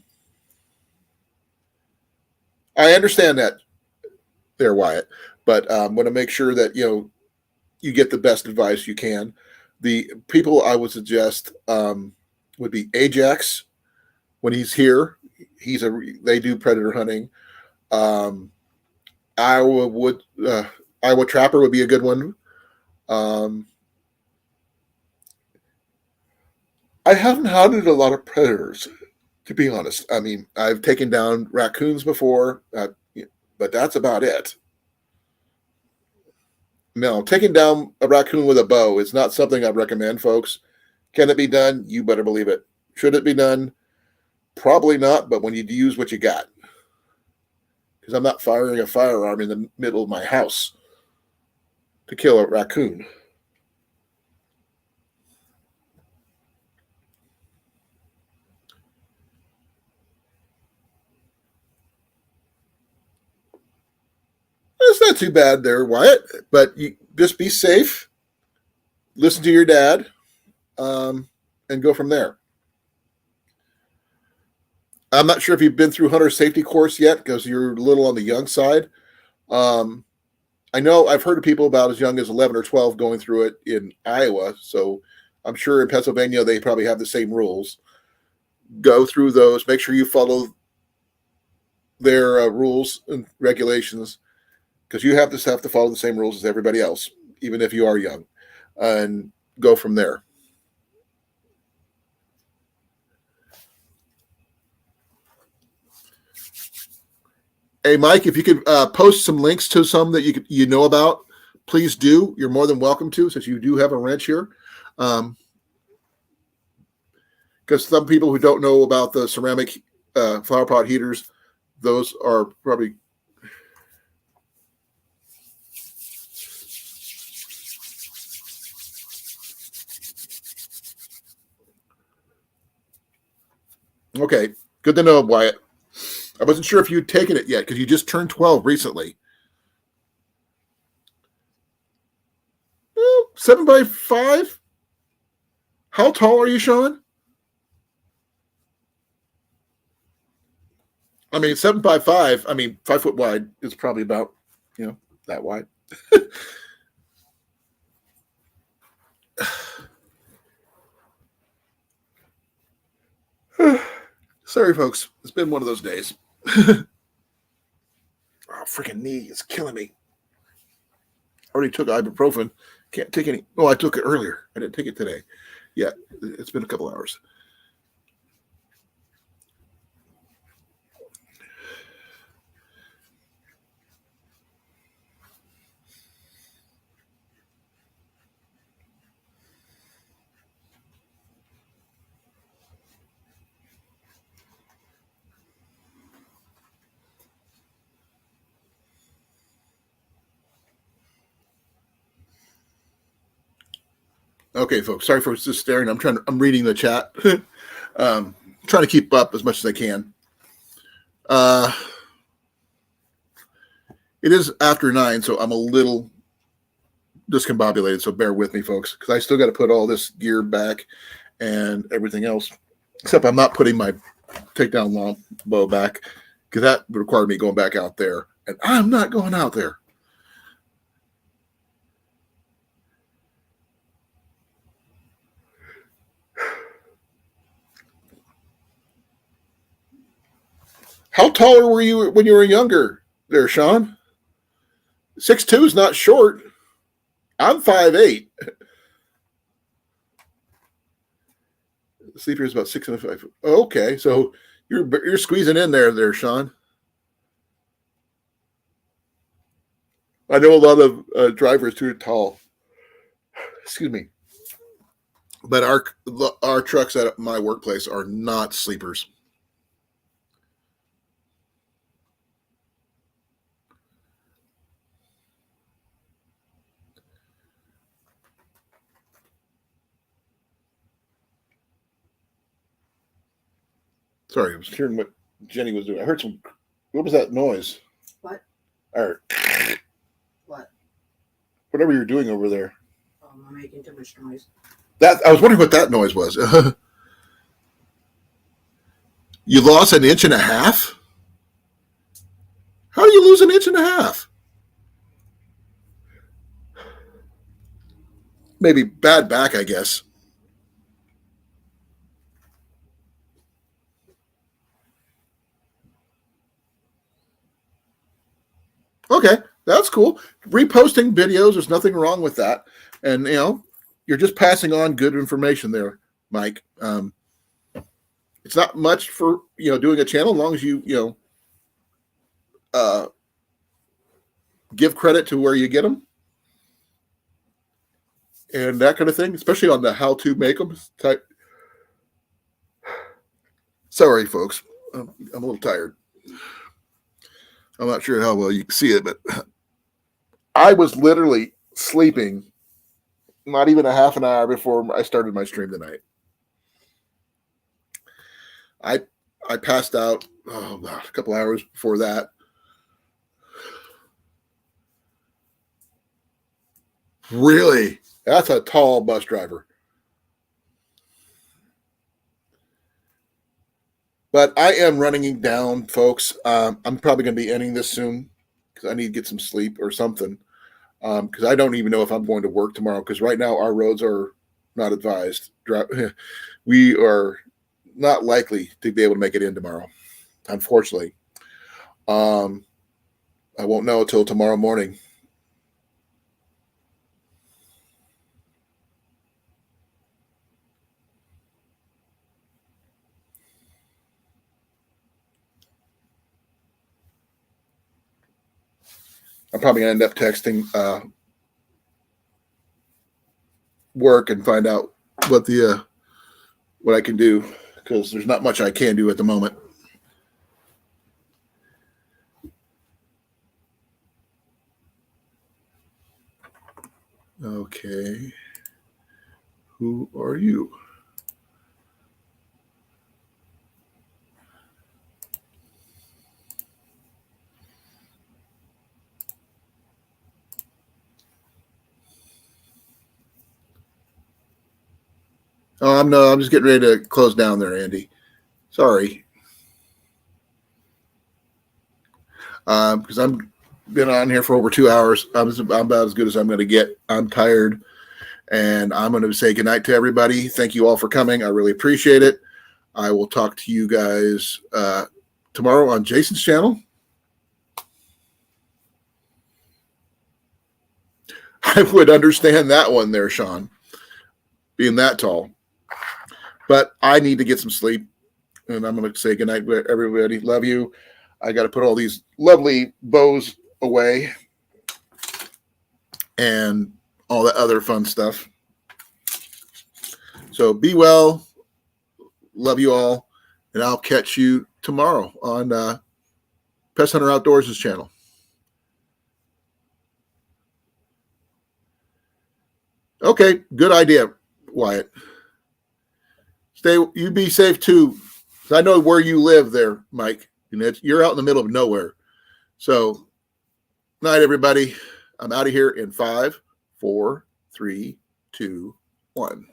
understand that there, Wyatt, but I'm going to make sure that you get the best advice you can. The people I would suggest would be Ajax when he's here. They do predator hunting. Iowa Trapper would be a good one. I haven't hunted a lot of predators, to be honest. I mean, I've taken down raccoons before, but that's about it. No, taking down a raccoon with a bow is not something I'd recommend, folks. Can it be done? You better believe it. Should it be done? Probably not, but when you use what you got. Because I'm not firing a firearm in the middle of my house to kill a raccoon. It's not too bad there, Wyatt, but you just be safe, listen to your dad, and go from there. I'm not sure if you've been through hunter safety course yet, because you're a little on the young side. I know I've heard of people about as young as 11 or 12 going through it in Iowa, so I'm sure in Pennsylvania they probably have the same rules. Go through those, make sure you follow their rules and regulations, because you have to follow the same rules as everybody else, even if you are young, and go from there. Hey, Mike, if you could post some links to some that you know about, please do. You're more than welcome to, since you do have a wrench here. Because some people who don't know about the ceramic flower pot heaters, those are probably... Okay, good to know, Wyatt. I wasn't sure if you'd taken it yet, because you just turned 12 recently. 7x5? How tall are you, Sean? I mean, 7x5, 5 foot wide is probably about, that wide. Sorry, folks. It's been one of those days. Oh, freaking knee is killing me. I already took ibuprofen. Can't take any. Oh, I took it earlier. I didn't take it today. Yeah, it's been a couple hours. Okay, folks. Sorry for just staring. I'm reading the chat. Trying to keep up as much as I can. It is after 9, so I'm a little discombobulated. So bear with me, folks, because I still got to put all this gear back and everything else. Except I'm not putting my takedown long bow back, because that required me going back out there, and I'm not going out there. How taller were you when you were younger there, Sean? 6'2" is not short. I'm 5'8". The sleeper is about 6'5". Okay, so you're squeezing in there, Sean. I know a lot of drivers too tall. Excuse me. But our trucks at my workplace are not sleepers. Sorry, I was hearing what Jenny was doing. I heard some. What was that noise? What? Or What? whatever you're doing over there. Oh, I'm making too much noise. That I was wondering what that noise was. You lost 1.5 inches? How do you lose 1.5 inches? Maybe bad back, I guess. Okay, that's cool. Reposting videos, there's nothing wrong with that. And, you're just passing on good information there, Mike. It's not much for, doing a channel as long as you give credit to where you get them and that kind of thing, especially on the how to make them type. Sorry, folks. I'm a little tired. I'm not sure how well you can see it, but I was literally sleeping not even a half an hour before I started my stream tonight. I passed out a couple hours before that. Really? That's a tall bus driver. But I am running down, folks. I'm probably going to be ending this soon because I need to get some sleep or something. Because I don't even know if I'm going to work tomorrow. Because right now our roads are not advised. We are not likely to be able to make it in tomorrow, unfortunately. I won't know until tomorrow morning. I'm probably going to end up texting work and find out what I can do, because there's not much I can do at the moment. Okay. Who are you? Oh, I'm just getting ready to close down there, Andy. Sorry. Because I'm been on here for over 2 hours. I'm about as good as I'm going to get. I'm tired, and I'm going to say goodnight to everybody. Thank you all for coming. I really appreciate it. I will talk to you guys tomorrow on Jason's channel. I would understand that one there, Sean, being that tall. But I need to get some sleep, and I'm going to say goodnight, everybody. Love you. I got to put all these lovely bows away and all that other fun stuff. So be well. Love you all. And I'll catch you tomorrow on Pest Hunter Outdoors' channel. Okay, good idea, Wyatt. You be safe too. I know where you live there, Mike. You're out in the middle of nowhere. So, night, everybody. I'm out of here in 5, 4, 3, 2, 1.